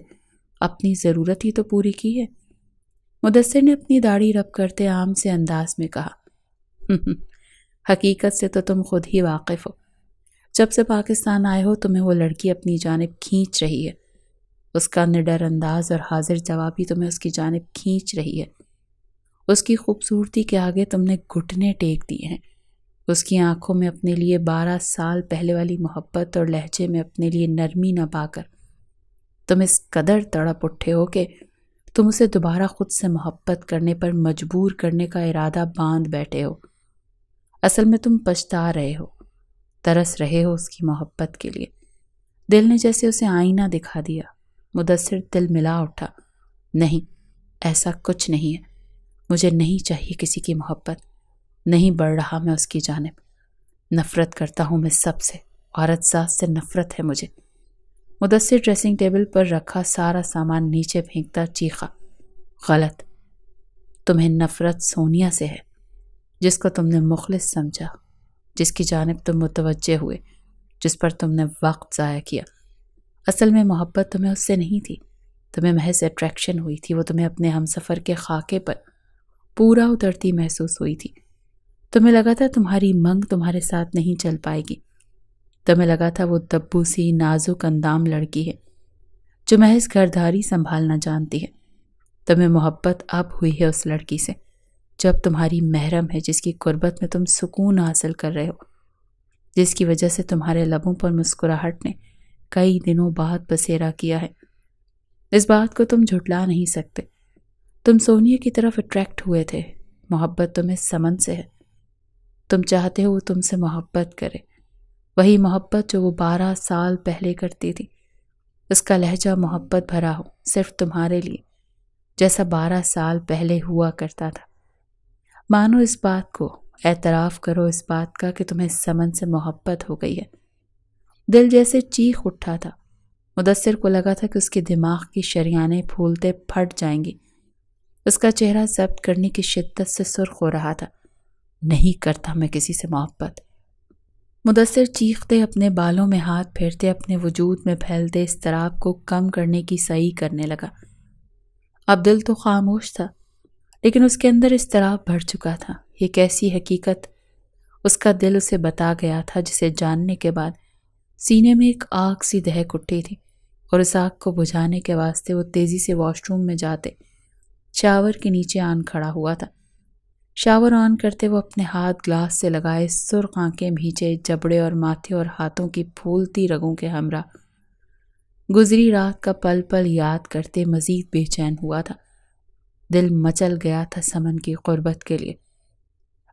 اپنی ضرورت ہی تو پوری کی ہے۔ مدثر نے اپنی داڑھی رب کرتے عام سے انداز میں کہا، حقیقت سے تو تم خود ہی واقف ہو۔ جب سے پاکستان آئے ہو تمہیں وہ لڑکی اپنی جانب کھینچ رہی ہے۔ اس کا نڈر انداز اور حاضر جوابی تمہیں اس کی جانب کھینچ رہی ہے۔ اس کی خوبصورتی کے آگے تم نے گھٹنے ٹیک دیے ہیں۔ اس کی آنکھوں میں اپنے لیے 12 سال پہلے والی محبت اور لہجے میں اپنے لیے نرمی نہ پا کر تم اس قدر تڑپ اٹھے ہو کہ تم اسے دوبارہ خود سے محبت کرنے پر مجبور کرنے کا ارادہ باندھ بیٹھے ہو۔ اصل میں تم پچھتا رہے ہو، ترس رہے ہو اس کی محبت کے لیے۔ دل نے جیسے اسے آئینہ دکھا دیا۔ مدثر دل ملا اٹھا، نہیں، ایسا کچھ نہیں ہے، مجھے نہیں چاہیے کسی کی محبت، نہیں بڑھ رہا میں اس کی جانب۔ نفرت کرتا ہوں میں سب سے، عورت ذات سے نفرت ہے مجھے۔ مدثر ڈریسنگ ٹیبل پر رکھا سارا سامان نیچے پھینکتا چیخا، غلط، تمہیں نفرت سونیا سے ہے، جس کو تم نے مخلص سمجھا، جس کی جانب تم متوجہ ہوئے، جس پر تم نے وقت ضائع کیا۔ اصل میں محبت تمہیں اس سے نہیں تھی، تمہیں محض اٹریکشن ہوئی تھی۔ وہ تمہیں اپنے ہمسفر کے خاکے پر پورا اترتی محسوس ہوئی تھی۔ تمہیں لگا تھا تمہاری منگ تمہارے ساتھ نہیں چل پائے گی۔ تمہیں لگا تھا وہ دبو سی نازک اندام لڑکی ہے جو محض گھرداری سنبھالنا جانتی ہے۔ تمہیں محبت اب ہوئی ہے اس لڑکی سے جب تمہاری محرم ہے، جس کی قربت میں تم سکون حاصل کر رہے ہو، جس کی وجہ سے تمہارے لبوں پر مسکراہٹ نے کئی دنوں بعد بسیرا کیا ہے۔ اس بات کو تم جھٹلا نہیں سکتے۔ تم سونیا کی طرف اٹریکٹ ہوئے تھے۔ محبت تمہیں سمن سے ہے۔ تم چاہتے ہو وہ تم سے محبت کرے، وہی محبت جو وہ 12 سال پہلے کرتی تھی۔ اس کا لہجہ محبت بھرا ہو، صرف تمہارے لیے، جیسا 12 سال پہلے ہوا کرتا تھا۔ مانو اس بات کو، اعتراف کرو اس بات کا کہ تمہیں سمن سے محبت ہو گئی ہے۔ دل جیسے چیخ اٹھا تھا۔ مدثر کو لگا تھا کہ اس کے دماغ کی شریانیں پھولتے پھٹ جائیں گی۔ اس کا چہرہ ضبط کرنے کی شدت سے سرخ ہو رہا تھا۔ نہیں کرتا میں کسی سے محبت۔ مدثر چیختے اپنے بالوں میں ہاتھ پھیرتے اپنے وجود میں پھیلتے اضطراب کو کم کرنے کی سعی کرنے لگا۔ اب دل تو خاموش تھا، لیکن اس کے اندر اضطراب بڑھ چکا تھا۔ یہ کیسی حقیقت اس کا دل اسے بتا گیا تھا جسے جاننے کے بعد سینے میں ایک آگ سی دہک اٹھی تھی، اور اس آگ کو بجھانے کے واسطے وہ تیزی سے واش روم میں جاتے شاور کے نیچے آن کھڑا ہوا تھا۔ شاور آن کرتے وہ اپنے ہاتھ گلاس سے لگائے سرخ آنکھیں بھیجے جبڑے اور ماتھے اور ہاتھوں کی پھولتی رگوں کے ہمراہ گزری رات کا پل پل یاد کرتے مزید بے چین ہوا تھا۔ دل مچل گیا تھا سمن کی قربت کے لیے۔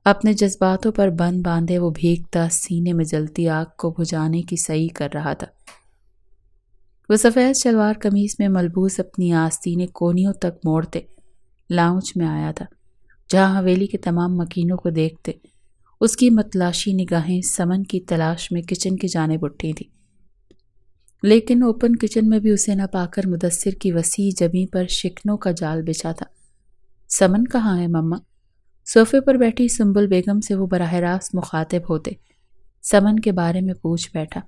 اپنے جذباتوں پر بند باندھے وہ بھیگتا سینے میں جلتی آگ کو بجھانے کی سعی کر رہا تھا۔ وہ سفید شلوار قمیص میں ملبوس اپنی آستینیں کونیوں تک موڑتے لاؤنج میں آیا تھا، جہاں حویلی کے تمام مکینوں کو دیکھتے اس کی متلاشی نگاہیں سمن کی تلاش میں کچن کی جانب اٹھی تھی۔ لیکن اوپن کچن میں بھی اسے نہ پا کر مدثر کی وسیع جبیں پر شکنوں کا جال بچھا تھا۔ سمن کہاں ہے مما؟ صوفے پر بیٹھی سنبل بیگم سے وہ براہ راست مخاطب ہوتے سمن کے بارے میں پوچھ بیٹھا۔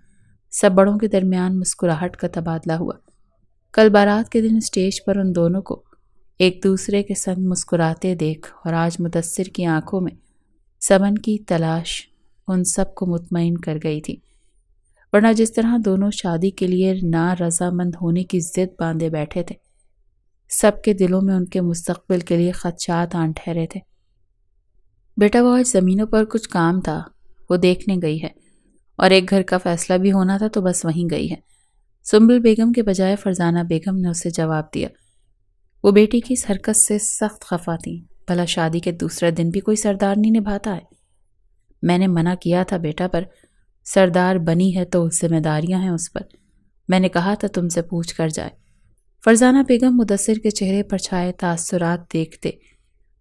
سب بڑوں کے درمیان مسکراہٹ کا تبادلہ ہوا۔ کل بارات کے دن اسٹیج پر ان دونوں کو ایک دوسرے کے سنگ مسکراتے دیکھ اور آج مدثر کی آنکھوں میں سمن کی تلاش ان سب کو مطمئن کر گئی تھی، ورنہ جس طرح دونوں شادی کے لیے نارضامند ہونے کی ضد باندھے بیٹھے تھے، سب کے دلوں میں ان کے مستقبل کے لیے خدشات آن ٹھہرے تھے۔ بیٹا وہ آج زمینوں پر کچھ کام تھا، وہ دیکھنے گئی ہے، اور ایک گھر کا فیصلہ بھی ہونا تھا تو بس وہیں گئی ہے۔ سنبل بیگم کے بجائے فرزانہ بیگم نے اسے جواب دیا۔ وہ بیٹی کی اس حرکت سے سخت خفا تھیں۔ بھلا شادی کے دوسرے دن بھی کوئی سردار نہیں نبھاتا ہے؟ میں نے منع کیا تھا بیٹا، پر سردار بنی ہے تو ذمہ داریاں ہیں اس پر۔ میں نے کہا تھا تم سے پوچھ کر جائے۔ فرزانہ بیگم مدثر کے چہرے پر چھائے تاثرات دیکھتے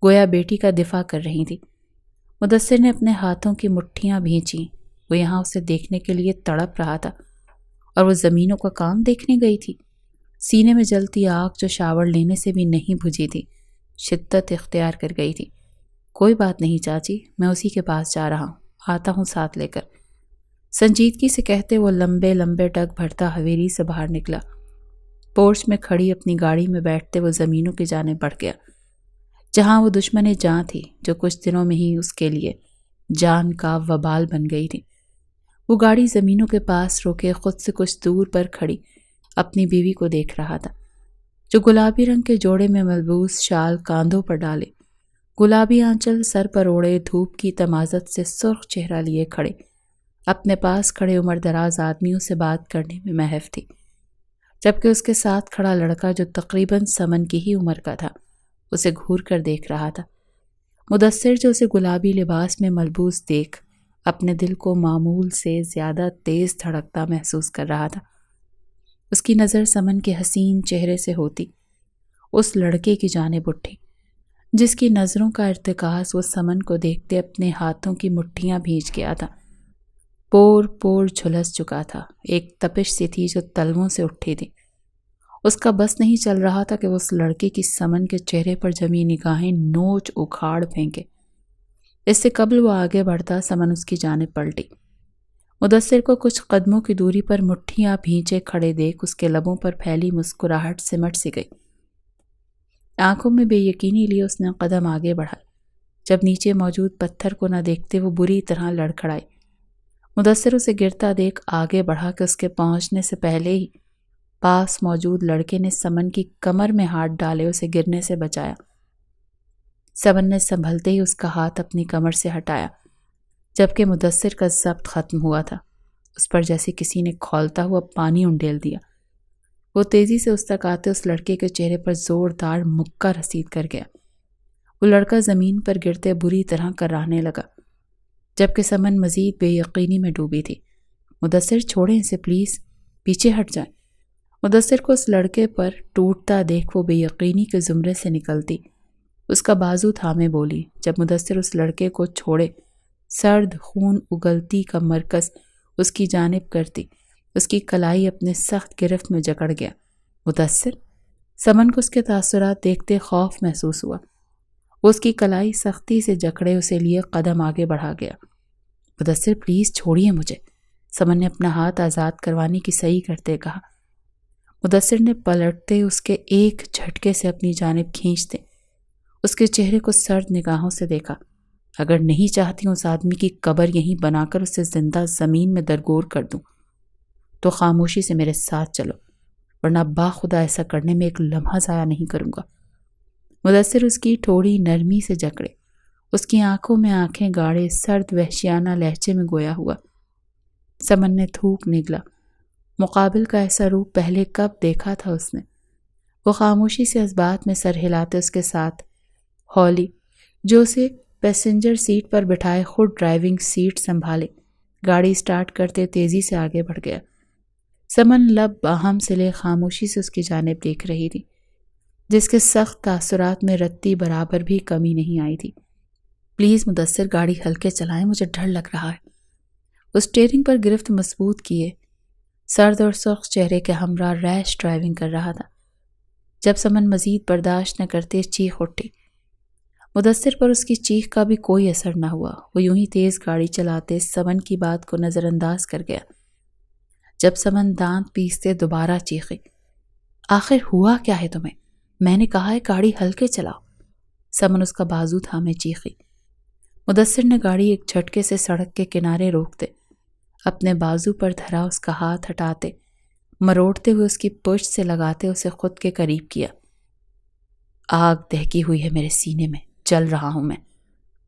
گویا بیٹی کا دفاع کر رہی تھی۔ مدثر نے اپنے ہاتھوں کی مٹھیاں بھینچیں۔ وہ یہاں اسے دیکھنے کے لیے تڑپ رہا تھا، اور وہ زمینوں کا کام دیکھنے گئی تھی۔ سینے میں جلتی آگ جو شاور لینے سے بھی نہیں بجھی تھی، شدت اختیار کر گئی تھی۔ کوئی بات نہیں چاچی، میں اسی کے پاس جا رہا ہوں، آتا ہوں ساتھ لے کر، سنجیدگی سے کہتے وہ لمبے لمبے ڈگ بھرتا حویلی سے باہر نکلا۔ پورچ میں کھڑی اپنی گاڑی میں بیٹھتے وہ زمینوں کی جانب بڑھ گیا، جہاں وہ دشمن جاں تھی جو کچھ دنوں میں ہی اس کے لیے جان کا وبال بن گئی تھی۔ وہ گاڑی زمینوں کے پاس روکے خود سے کچھ دور پر کھڑی اپنی بیوی کو دیکھ رہا تھا، جو گلابی رنگ کے جوڑے میں ملبوس شال کاندھوں پر ڈالے، گلابی آنچل سر پر اوڑے، دھوپ کی تمازت سے سرخ چہرہ لیے کھڑے اپنے پاس کھڑے عمر دراز آدمیوں سے بات کرنے میں محو تھی، جبکہ اس کے ساتھ کھڑا لڑکا جو تقریباً سمن کی ہی عمر کا تھا اسے گھور کر دیکھ رہا تھا۔ مدثر جو اسے گلابی لباس میں ملبوس دیکھ اپنے دل کو معمول سے زیادہ تیز دھڑکتا محسوس کر رہا تھا۔ اس کی نظر سمن کے حسین چہرے سے ہوتی اس لڑکے کی جانب اٹھی جس کی نظروں کا ارتکاز وہ سمن کو دیکھتے اپنے ہاتھوں کی مٹھیاں بھینچ گیا تھا۔ پور پور جھلس چکا تھا، ایک تپش سی تھی جو تلووں سے اٹھی تھی۔ اس کا بس نہیں چل رہا تھا کہ وہ اس لڑکے کی سمن کے چہرے پر جمی نگاہیں نوچ اکھاڑ پھینکے۔ اس سے قبل وہ آگے بڑھتا سمن اس کی جانب پلٹی۔ مدثر کو کچھ قدموں کی دوری پر مٹھیاں بھینچے کھڑے دیکھ اس کے لبوں پر پھیلی مسکراہٹ سمٹ سی گئی۔ آنکھوں میں بے یقینی لیے اس نے قدم آگے بڑھا، جب نیچے موجود پتھر کو نہ دیکھتے وہ بری طرح لڑکھڑائی۔ مدثر اسے گرتا دیکھ آگے بڑھا کہ اس کے پہنچنے سے پہلے ہی پاس موجود لڑکے نے سمن کی کمر میں ہاتھ ڈالے اسے گرنے سے بچایا۔ سمن نے سنبھلتے ہی اس کا ہاتھ اپنی کمر سے ہٹایا، جبکہ مدثر کا ضبط ختم ہوا تھا۔ اس پر جیسے کسی نے کھولتا ہوا پانی انڈیل دیا۔ وہ تیزی سے اس تک آتے اس لڑکے کے چہرے پر زوردار مکہ رسید کر گیا۔ وہ لڑکا زمین پر گرتے بری طرح کراہنے لگا، جبکہ سمن مزید بے یقینی میں ڈوبی تھی۔ مدثر چھوڑیں اسے پلیز، پیچھے ہٹ جائیں۔ مدثر کو اس لڑکے پر ٹوٹتا دیکھ وہ بے یقینی کے زمرے سے نکلتی اس کا بازو تھامے بولی۔ جب مدثر اس لڑکے کو چھوڑے، سرد خون اگلتی کا مرکز اس کی جانب کرتی اس کی کلائی اپنے سخت گرفت میں جکڑ گیا۔ مدثر! سمن کو اس کے تاثرات دیکھتے خوف محسوس ہوا۔ وہ اس کی کلائی سختی سے جکڑے اسے لیے قدم آگے بڑھا گیا۔ مدثر پلیز چھوڑیے مجھے، سمن نے اپنا ہاتھ آزاد کروانے کی صحیح کرتے کہا۔ مدثر نے پلٹتے اس کے ایک جھٹکے سے اپنی جانب کھینچتے اس کے چہرے کو سرد نگاہوں سے دیکھا۔ اگر نہیں چاہتی ہوں اس آدمی کی قبر یہیں بنا کر اسے زندہ زمین میں درگور کر دوں تو خاموشی سے میرے ساتھ چلو، ورنہ باخدا ایسا کرنے میں ایک لمحہ ضائع نہیں کروں گا۔ مدثر اس کی تھوڑی نرمی سے جکڑے اس کی آنکھوں میں آنکھیں گاڑے سرد وحشیانہ لہجے میں گویا ہوا۔ سمن نے تھوک نگلا۔ مقابل کا ایسا روپ پہلے کب دیکھا تھا اس نے؟ وہ خاموشی سے اس بات میں سر ہلاتے اس کے ساتھ ہولی جو اسے پیسنجر سیٹ پر بٹھائے خود ڈرائیونگ سیٹ سنبھالے گاڑی سٹارٹ کرتے تیزی سے آگے بڑھ گیا۔ سمن لب باہم سے لے خاموشی سے اس کی جانب دیکھ رہی تھی، جس کے سخت تاثرات میں رتی برابر بھی کمی نہیں آئی تھی۔ پلیز مدثر گاڑی ہلکے چلائیں، مجھے ڈر لگ رہا ہے۔ اس اسٹیئرنگ پر گرفت مضبوط کیے سرد اور سرخ چہرے کے ہمراہ ریش ڈرائیونگ کر رہا تھا جب سمن مزید برداشت نہ کرتے چیخ اٹھی۔ مدثر پر اس کی چیخ کا بھی کوئی اثر نہ ہوا۔ وہ یوں ہی تیز گاڑی چلاتے سمن کی بات کو نظر انداز کر گیا۔ جب سمن دانت پیستے دوبارہ چیخی، آخر ہوا کیا ہے تمہیں؟ میں نے کہا ہے گاڑی ہلکے چلاؤ۔ سمن اس کا بازو تھامے چیخی۔ مدثر نے گاڑی ایک جھٹکے سے سڑک کے کنارے روک دے، اپنے بازو پر دھرا اس کا ہاتھ ہٹاتے، مروڑتے ہوئے اس کی پشت سے لگاتے اسے خود کے قریب کیا۔ آگ دہکی ہوئی ہے میرے سینے میں، جل رہا ہوں میں،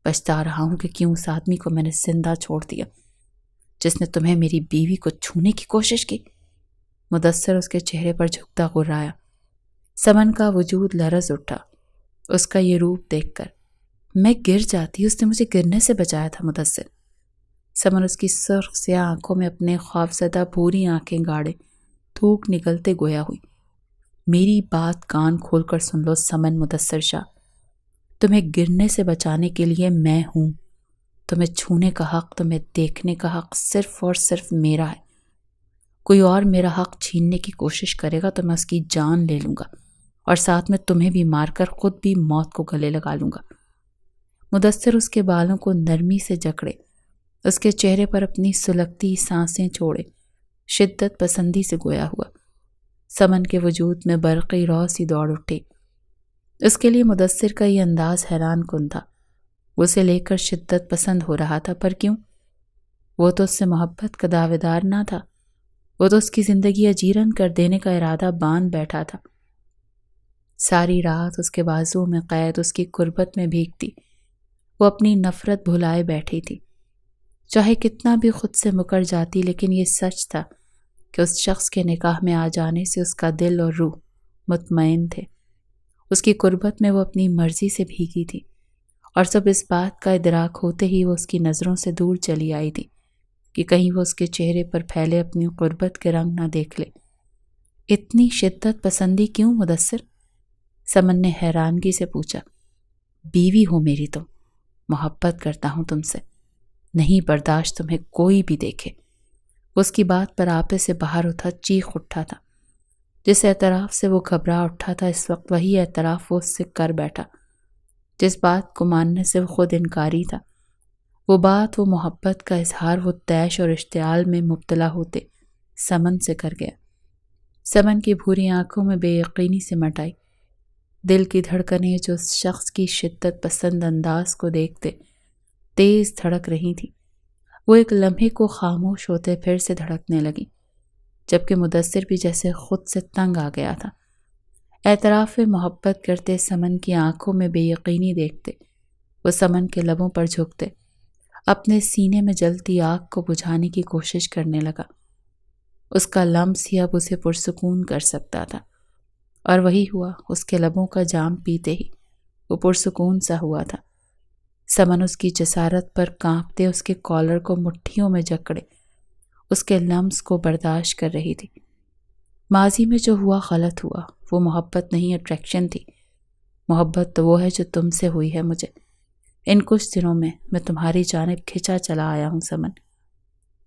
پچھتا رہا ہوں کہ کیوں اس آدمی کو میں نے زندہ چھوڑ دیا جس نے تمہیں میری بیوی کو چھونے کی کوشش کی۔ مدثر اس کے چہرے پر جھکتا غرایا۔ سمن کا وجود لرز اٹھا اس کا یہ روپ دیکھ کر۔ میں گر جاتی، اس نے مجھے گرنے سے بچایا تھا مدثر۔ سمن اس کی سرخ سیاہ آنکھوں میں اپنے خوفزدہ بھوری آنکھیں گاڑے تھوک نکلتے گویا ہوئی۔ میری بات کان کھول کر سن لو سمن مدثر شاہ، تمہیں گرنے سے بچانے کے لیے میں ہوں۔ تمہیں چھونے کا حق، تمہیں دیکھنے کا حق صرف اور صرف میرا ہے۔ کوئی اور میرا حق چھیننے کی کوشش کرے گا تو میں اس کی جان لے لوں گا اور ساتھ میں تمہیں بھی مار کر خود بھی موت کو گلے لگا لوں گا۔ مدثر اس کے بالوں کو نرمی سے جکڑے، اس کے چہرے پر اپنی سلگتی سانسیں چھوڑے، شدت پسندی سے گویا ہوا۔ سمن کے وجود میں برقی رو سی دوڑ اٹھی۔ اس کے لیے مدثر کا یہ انداز حیران کن تھا۔ وہ اسے لے کر شدت پسند ہو رہا تھا، پر کیوں؟ وہ تو اس سے محبت کا دعویدار نہ تھا، وہ تو اس کی زندگی اجیرن کر دینے کا ارادہ باندھ بیٹھا تھا۔ ساری رات اس کے بازو میں قید، اس کی قربت میں بھیگتی وہ اپنی نفرت بھلائے بیٹھی تھی۔ چاہے کتنا بھی خود سے مکر جاتی، لیکن یہ سچ تھا کہ اس شخص کے نکاح میں آ جانے سے اس کا دل اور روح مطمئن تھے۔ اس کی قربت میں وہ اپنی مرضی سے بھیگی تھی، اور سب اس بات کا ادراک ہوتے ہی وہ اس کی نظروں سے دور چلی آئی تھی کہ کہیں وہ اس کے چہرے پر پھیلے اپنی قربت کے رنگ نہ دیکھ لے۔ اتنی شدت پسندی کیوں مدثر؟ سمن نے حیرانگی سے پوچھا۔ بیوی ہو میری تم، محبت کرتا ہوں تم سے، نہیں برداشت تمہیں کوئی بھی دیکھے۔ اس کی بات پر آپے سے باہر اٹھا چیخ اٹھا تھا۔ جس اعتراف سے وہ گھبرا اٹھا تھا، اس وقت وہی اعتراف وہ اس سے کر بیٹھا جس بات کو ماننے سے وہ خود انکاری تھا۔ وہ بات، وہ محبت کا اظہار وہ طیش اور اشتعال میں مبتلا ہوتے سمن سے کر گیا۔ سمن کی بھوری آنکھوں میں بے یقینی سمٹ آئی۔ دل کی دھڑکنیں جو اس شخص کی شدت پسند انداز کو دیکھتے تیز دھڑک رہی تھی، وہ ایک لمحے کو خاموش ہوتے پھر سے دھڑکنے لگی، جبکہ مدثر بھی جیسے خود سے تنگ آ گیا تھا۔ اعتراف محبت کرتے سمن کی آنکھوں میں بے یقینی دیکھتے وہ سمن کے لبوں پر جھکتے، اپنے سینے میں جلتی آگ کو بجھانے کی کوشش کرنے لگا۔ اس کا لمس ہی اب اسے پرسکون کر سکتا تھا، اور وہی ہوا۔ اس کے لبوں کا جام پیتے ہی وہ پرسکون سا ہوا تھا۔ سمن اس کی جسارت پر کانپتے اس کے کالر کو مٹھیوں میں جکڑے اس کے لمس کو برداشت کر رہی تھی۔ ماضی میں جو ہوا غلط ہوا، وہ محبت نہیں اٹریکشن تھی۔ محبت تو وہ ہے جو تم سے ہوئی ہے مجھے۔ ان کچھ دنوں میں تمہاری جانب کھچا چلا آیا ہوں سمن۔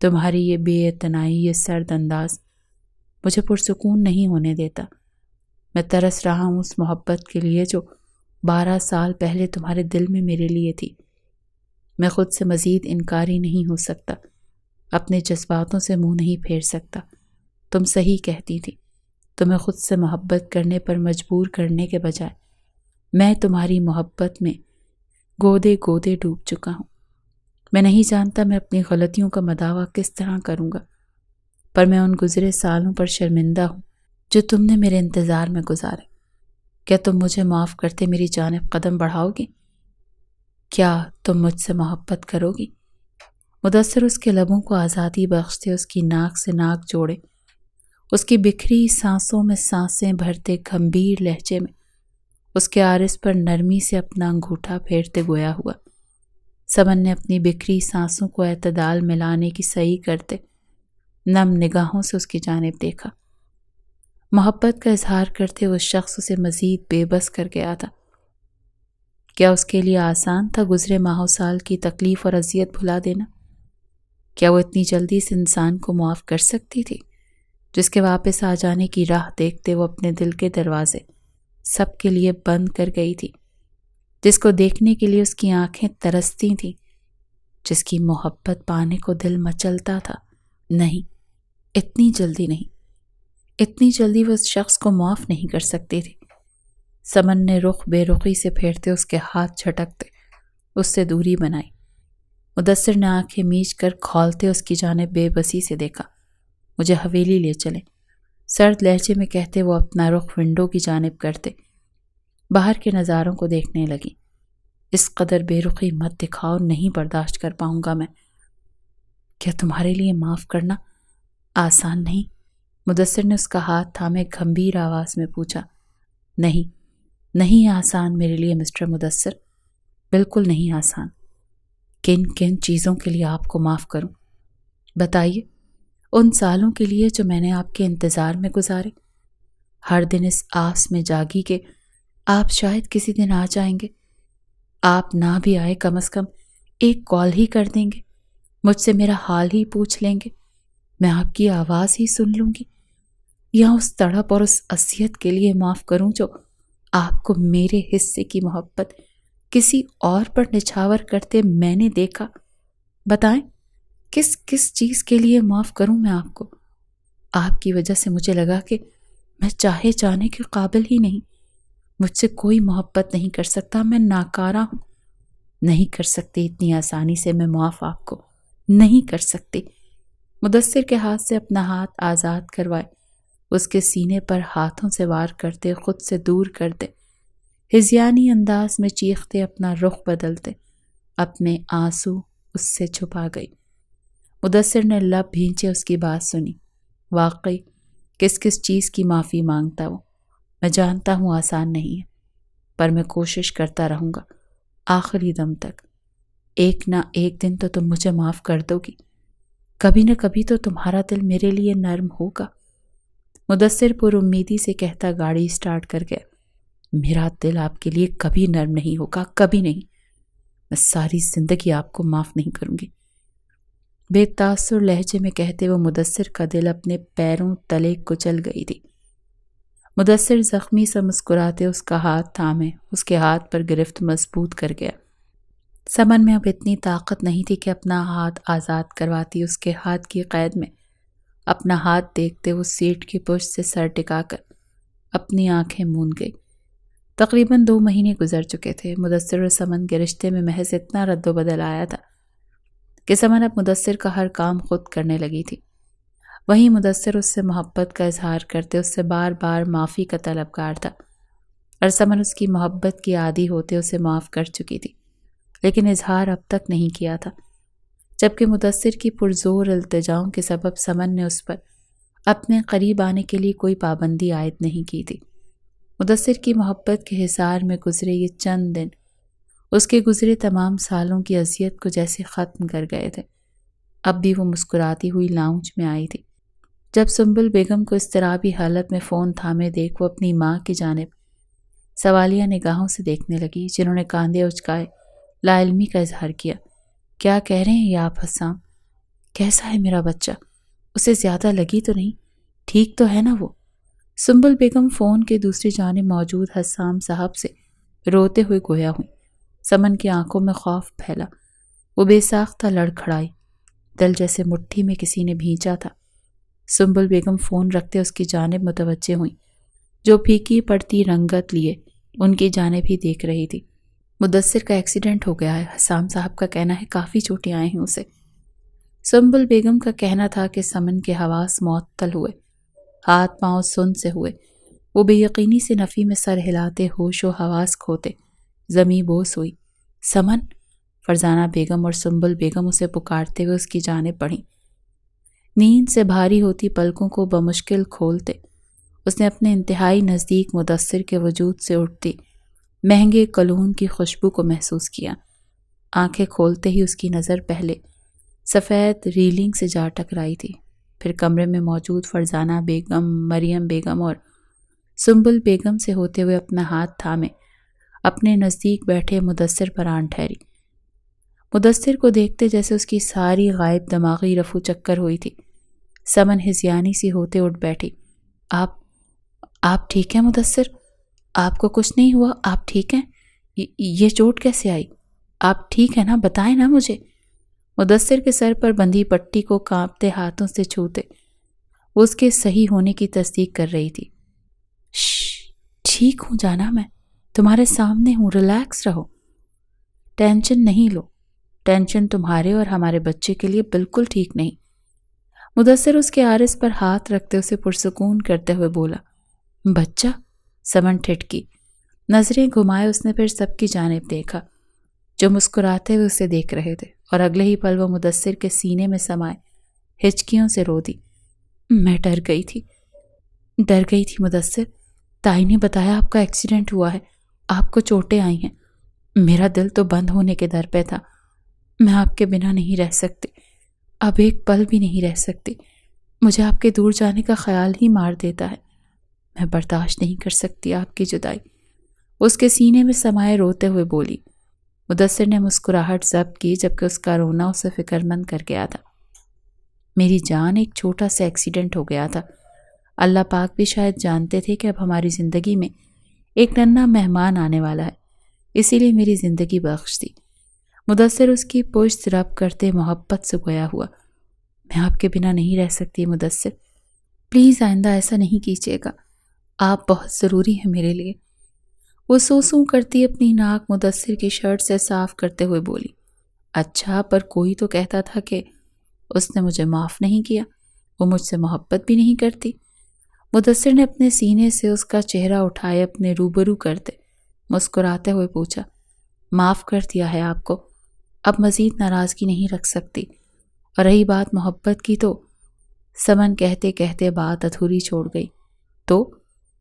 تمہاری یہ بے اعتنائی، یہ سرد انداز مجھے پرسکون نہیں ہونے دیتا۔ میں ترس رہا ہوں اس محبت کے لیے جو 12 سال پہلے تمہارے دل میں میرے لیے تھی۔ میں خود سے مزید انکاری نہیں ہو سکتا، اپنے جذباتوں سے منہ نہیں پھیر سکتا۔ تم صحیح کہتی تھی، تمہیں خود سے محبت کرنے پر مجبور کرنے کے بجائے میں تمہاری محبت میں گودے گودے ڈوب چکا ہوں۔ میں نہیں جانتا میں اپنی غلطیوں کا مداوع کس طرح کروں گا، پر میں ان گزرے سالوں پر شرمندہ ہوں جو تم نے میرے انتظار میں گزارے۔ کیا تم مجھے معاف کرتے میری جانب قدم بڑھاؤ گی؟ کیا تم مجھ سے محبت کرو گی؟ مدثر اس کے لبوں کو آزادی بخشتے اس کی ناک سے ناک جوڑے، اس کی بکھری سانسوں میں سانسیں بھرتے گھمبیر لہجے میں اس کے عارض پر نرمی سے اپنا انگوٹھا پھیرتے گویا ہوا۔ سمن نے اپنی بکھری سانسوں کو اعتدال میں لانے کی صحیح کرتے نم نگاہوں سے اس کی جانب دیکھا۔ محبت کا اظہار کرتے وہ شخص اسے مزید بے بس کر گیا تھا۔ کیا اس کے لیے آسان تھا گزرے ماہ سال کی تکلیف اور اذیت بھلا دینا؟ کیا وہ اتنی جلدی اس انسان کو معاف کر سکتی تھی؟ جس کے واپس آ جانے کی راہ دیکھتے وہ اپنے دل کے دروازے سب کے لیے بند کر گئی تھی، جس کو دیکھنے کے لیے اس کی آنکھیں ترستی تھیں، جس کی محبت پانے کو دل مچلتا تھا۔ نہیں، اتنی جلدی نہیں، اتنی جلدی وہ اس شخص کو معاف نہیں کر سکتی تھی۔ سمن نے رخ بے رخی سے پھیرتے اس کے ہاتھ جھٹکتے اس سے دوری بنائی۔ مدثر نے آنکھیں میچ کر کھولتے اس کی جانب بے بسی سے دیکھا۔ مجھے حویلی لے چلے، سرد لہجے میں کہتے وہ اپنا رخ ونڈو کی جانب کرتے باہر کے نظاروں کو دیکھنے لگی۔ اس قدر بے رخی مت دکھاؤ، نہیں برداشت کر پاؤں گا میں۔ کیا تمہارے لیے معاف کرنا آسان نہیں؟ مدثر نے اس کا ہاتھ تھامے گھمبیر آواز میں پوچھا۔ نہیں آسان میرے لیے مسٹر مدثر، بالکل نہیں آسان۔ کن چیزوں کے لیے آپ کو معاف کروں؟ بتائیے۔ ان سالوں کے لیے جو میں نے آپ کے انتظار میں گزارے، ہر دن اس آس میں جاگی کہ آپ شاید کسی دن آ جائیں گے۔ آپ نہ بھی آئے، کم از کم ایک کال ہی کر دیں گے، مجھ سے میرا حال ہی پوچھ لیں گے، میں آپ کی آواز ہی سن لوں گی۔ یا اس تڑپ اور اس اذیت کے لیے معاف کروں جو آپ کو میرے حصے کی محبت کسی اور پر نچھاور کرتے میں نے دیکھا۔ بتائیں، کس چیز کے لیے معاف کروں میں آپ کو؟ آپ کی وجہ سے مجھے لگا کہ میں چاہے جانے کے قابل ہی نہیں، مجھ سے کوئی محبت نہیں کر سکتا، میں ناکارہ ہوں۔ نہیں کر سکتی اتنی آسانی سے میں معاف آپ کو، نہیں کر سکتی۔ مدثر کے ہاتھ سے اپنا ہاتھ آزاد کروائے، اس کے سینے پر ہاتھوں سے وار کرتے خود سے دور کرتے، ہذیانی انداز میں چیختے اپنا رخ بدلتے، اپنے آنسو اس سے چھپا گئی۔ مدثر نے لب بھینچے اس کی بات سنی۔ واقعی کس چیز کی معافی مانگتا وہ؟ میں جانتا ہوں آسان نہیں ہے، پر میں کوشش کرتا رہوں گا آخری دم تک۔ ایک نہ ایک دن تو تم مجھے معاف کر دو گی، کبھی نہ کبھی تو تمہارا دل میرے لیے نرم ہوگا۔ مدثر پر امیدی سے کہتا گاڑی سٹارٹ کر گیا۔ میرا دل آپ کے لیے کبھی نرم نہیں ہوگا، کبھی نہیں۔ میں ساری زندگی آپ کو معاف نہیں کروں گی، بے تاثر لہجے میں کہتے وہ مدثر کا دل اپنے پیروں تلے کچل گئی تھی۔ مدثر زخمی سا مسکراتے اس کا ہاتھ تھامے اس کے ہاتھ پر گرفت مضبوط کر گیا۔ سمن میں اب اتنی طاقت نہیں تھی کہ اپنا ہاتھ آزاد کرواتی۔ اس کے ہاتھ کی قید میں اپنا ہاتھ دیکھتے وہ سیٹ کی پشت سے سر ٹکا کر اپنی آنکھیں موند گئی۔ تقریباً 2 مہینے گزر چکے تھے۔ مدثر اور سمن کے رشتے میں محض اتنا رد و بدل آیا تھا کہ سمن اب مدثر کا ہر کام خود کرنے لگی تھی۔ وہیں مدثر اس سے محبت کا اظہار کرتے اس سے بار بار معافی کا طلبگار تھا، اور سمن اس کی محبت کی عادی ہوتے اسے معاف کر چکی تھی، لیکن اظہار اب تک نہیں کیا تھا، جبکہ مدثر کی پرزور التجاؤں کے سبب سمن نے اس پر اپنے قریب آنے کے لیے کوئی پابندی عائد نہیں کی تھی۔ مدثر کی محبت کے حصار میں گزرے یہ چند دن اس کے گزرے تمام سالوں کی اذیت کو جیسے ختم کر گئے تھے۔ اب بھی وہ مسکراتی ہوئی لاؤنج میں آئی تھی جب سنبل بیگم کو اضطرابی حالت میں فون تھامے دیکھ وہ اپنی ماں کی جانب سوالیہ نگاہوں سے دیکھنے لگی، جنہوں نے کاندھے اچکائے لا علمی کا اظہار کیا۔ کیا کہہ رہے ہیں یہ آپ حسام؟ کیسا ہے میرا بچہ؟ اسے زیادہ لگی تو نہیں؟ ٹھیک تو ہے نا وہ؟ سنبل بیگم فون کے دوسری جانب موجود حسام صاحب سے روتے ہوئے گویا ہوئی۔ سمن کی آنکھوں میں خوف پھیلا، وہ بے ساختہ لڑکھڑائی، دل جیسے مٹھی میں کسی نے بھینچا تھا۔ سنبل بیگم فون رکھتے اس کی جانب متوجہ ہوئیں، جو پھیکی پڑتی رنگت لیے ان کی جانب ہی دیکھ رہی تھی۔ مدثر کا ایکسیڈنٹ ہو گیا ہے، حسام صاحب کا کہنا ہے، کافی چوٹیں آئے ہیں اسے۔ سنبل بیگم کا کہنا تھا کہ سمن کے حواس معطل ہوئے، ہاتھ پاؤں سن سے ہوئے، وہ بے یقینی سے نفی میں سر ہلاتے ہوش و حواس کھوتے زمیں بوس ہوئی۔ سمن! فرزانہ بیگم اور سنبل بیگم اسے پکارتے ہوئے اس کی جانب بڑھیں۔ نیند سے بھاری ہوتی پلکوں کو بمشکل کھولتے اس نے اپنے انتہائی نزدیک مدثر کے وجود سے اٹھتی مہنگے کلون کی خوشبو کو محسوس کیا۔ آنکھیں کھولتے ہی اس کی نظر پہلے سفید ریلنگ سے جا ٹکرائی تھی، پھر کمرے میں موجود فرزانہ بیگم، مریم بیگم اور سنبل بیگم سے ہوتے ہوئے اپنا ہاتھ تھامے اپنے نزدیک بیٹھے مدثر پر آن ٹھہری۔ مدثر کو دیکھتے جیسے اس کی ساری غائب دماغی رفو چکر ہوئی تھی، سمن ہذیانی سی ہوتے اٹھ بیٹھی۔ آپ ٹھیک ہیں مدثر؟ آپ کو کچھ نہیں ہوا؟ آپ ٹھیک ہیں؟ یہ چوٹ کیسے آئی؟ آپ ٹھیک ہیں نا؟ بتائیں نا مجھے۔ مدثر کے سر پر بندھی پٹی کو کانپتے ہاتھوں سے چھوتے وہ اس کے صحیح ہونے کی تصدیق کر رہی تھی۔ ٹھیک ہوں جانا، میں تمہارے سامنے ہوں، ریلیکس رہو، ٹینشن نہیں لو۔ ٹینشن تمہارے اور ہمارے بچے کے لیے بالکل ٹھیک نہیں۔ مدثر اس کے عارض پر ہاتھ رکھتے اسے پرسکون کرتے ہوئے بولا۔ بچہ؟ سمن ٹھٹکی، نظریں گھمائے اس نے پھر سب کی جانب دیکھا جو مسکراتے ہوئے اسے دیکھ رہے تھے، اور اگلے ہی پل وہ مدثر کے سینے میں سمائے ہچکیوں سے رو دی۔ میں ڈر گئی تھی مدثر، تائی نے بتایا آپ کا ایکسیڈنٹ ہوا ہے، آپ کو چوٹیں آئی ہیں۔ میرا دل تو بند ہونے کے در پہ تھا۔ میں آپ کے بنا نہیں رہ سکتی، اب ایک پل بھی نہیں رہ سکتی۔ مجھے آپ کے دور جانے کا خیال ہی مار دیتا ہے۔ میں برداشت نہیں کر سکتی آپ کی جدائی، اس کے سینے میں سمائے روتے ہوئے بولی۔ مدثر نے مسکراہٹ ضبط کی جبکہ اس کا رونا اسے فکر مند کر گیا تھا۔ میری جان، ایک چھوٹا سا ایکسیڈنٹ ہو گیا تھا۔ اللہ پاک بھی شاید جانتے تھے کہ اب ہماری زندگی میں ایک ننھا مہمان آنے والا ہے، اسی لیے میری زندگی بخش دی۔ مدثر اس کی پشت رب کرتے محبت سے گویا ہوا۔ میں آپ کے بنا نہیں رہ سکتی مدثر، پلیز آئندہ ایسا نہیں کیجیے گا، آپ بہت ضروری ہیں میرے لیے۔ وہ سو کرتی اپنی ناک مدثر کی شرٹ سے صاف کرتے ہوئے بولی۔ اچھا، پر کوئی تو کہتا تھا کہ اس نے مجھے معاف نہیں کیا، وہ مجھ سے محبت بھی نہیں کرتی۔ مدثر نے اپنے سینے سے اس کا چہرہ اٹھائے اپنے روبرو کرتے مسکراتے ہوئے پوچھا۔ معاف کر دیا ہے آپ کو، اب مزید ناراضگی نہیں رکھ سکتی، اور رہی بات محبت کی تو… سمن کہتے کہتے بات ادھوری چھوڑ گئی۔ تو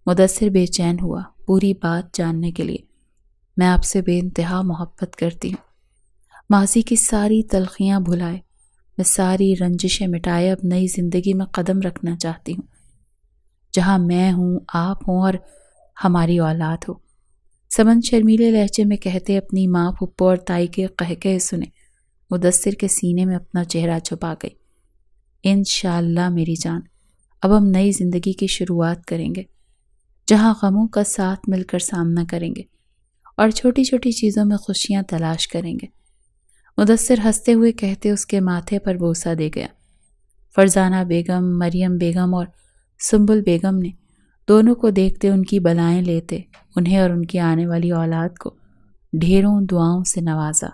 مدثر بے چین ہوا پوری بات جاننے کے لیے۔ میں آپ سے بے انتہا محبت کرتی ہوں، ماضی کی ساری تلخیاں بھلائے، میں ساری رنجشیں مٹائے اب نئی زندگی میں قدم رکھنا چاہتی ہوں، جہاں میں ہوں، آپ ہوں اور ہماری اولاد ہو۔ سمن شرمیلے لہجے میں کہتے اپنی ماں، پھپھو اور تائی کے قہقہے سنے مدثر کے سینے میں اپنا چہرہ چھپا گئی۔ انشاءاللہ میری جان، اب ہم نئی زندگی کی شروعات کریں گے، جہاں غموں کا ساتھ مل کر سامنا کریں گے اور چھوٹی چھوٹی چیزوں میں خوشیاں تلاش کریں گے۔ مدثر ہنستے ہوئے کہتے اس کے ماتھے پر بوسہ دے گیا۔ فرزانہ بیگم، مریم بیگم اور سنبل بیگم نے دونوں کو دیکھتے ان کی بلائیں لیتے انہیں اور ان کی آنے والی اولاد کو ڈھیروں دعاؤں سے نوازا۔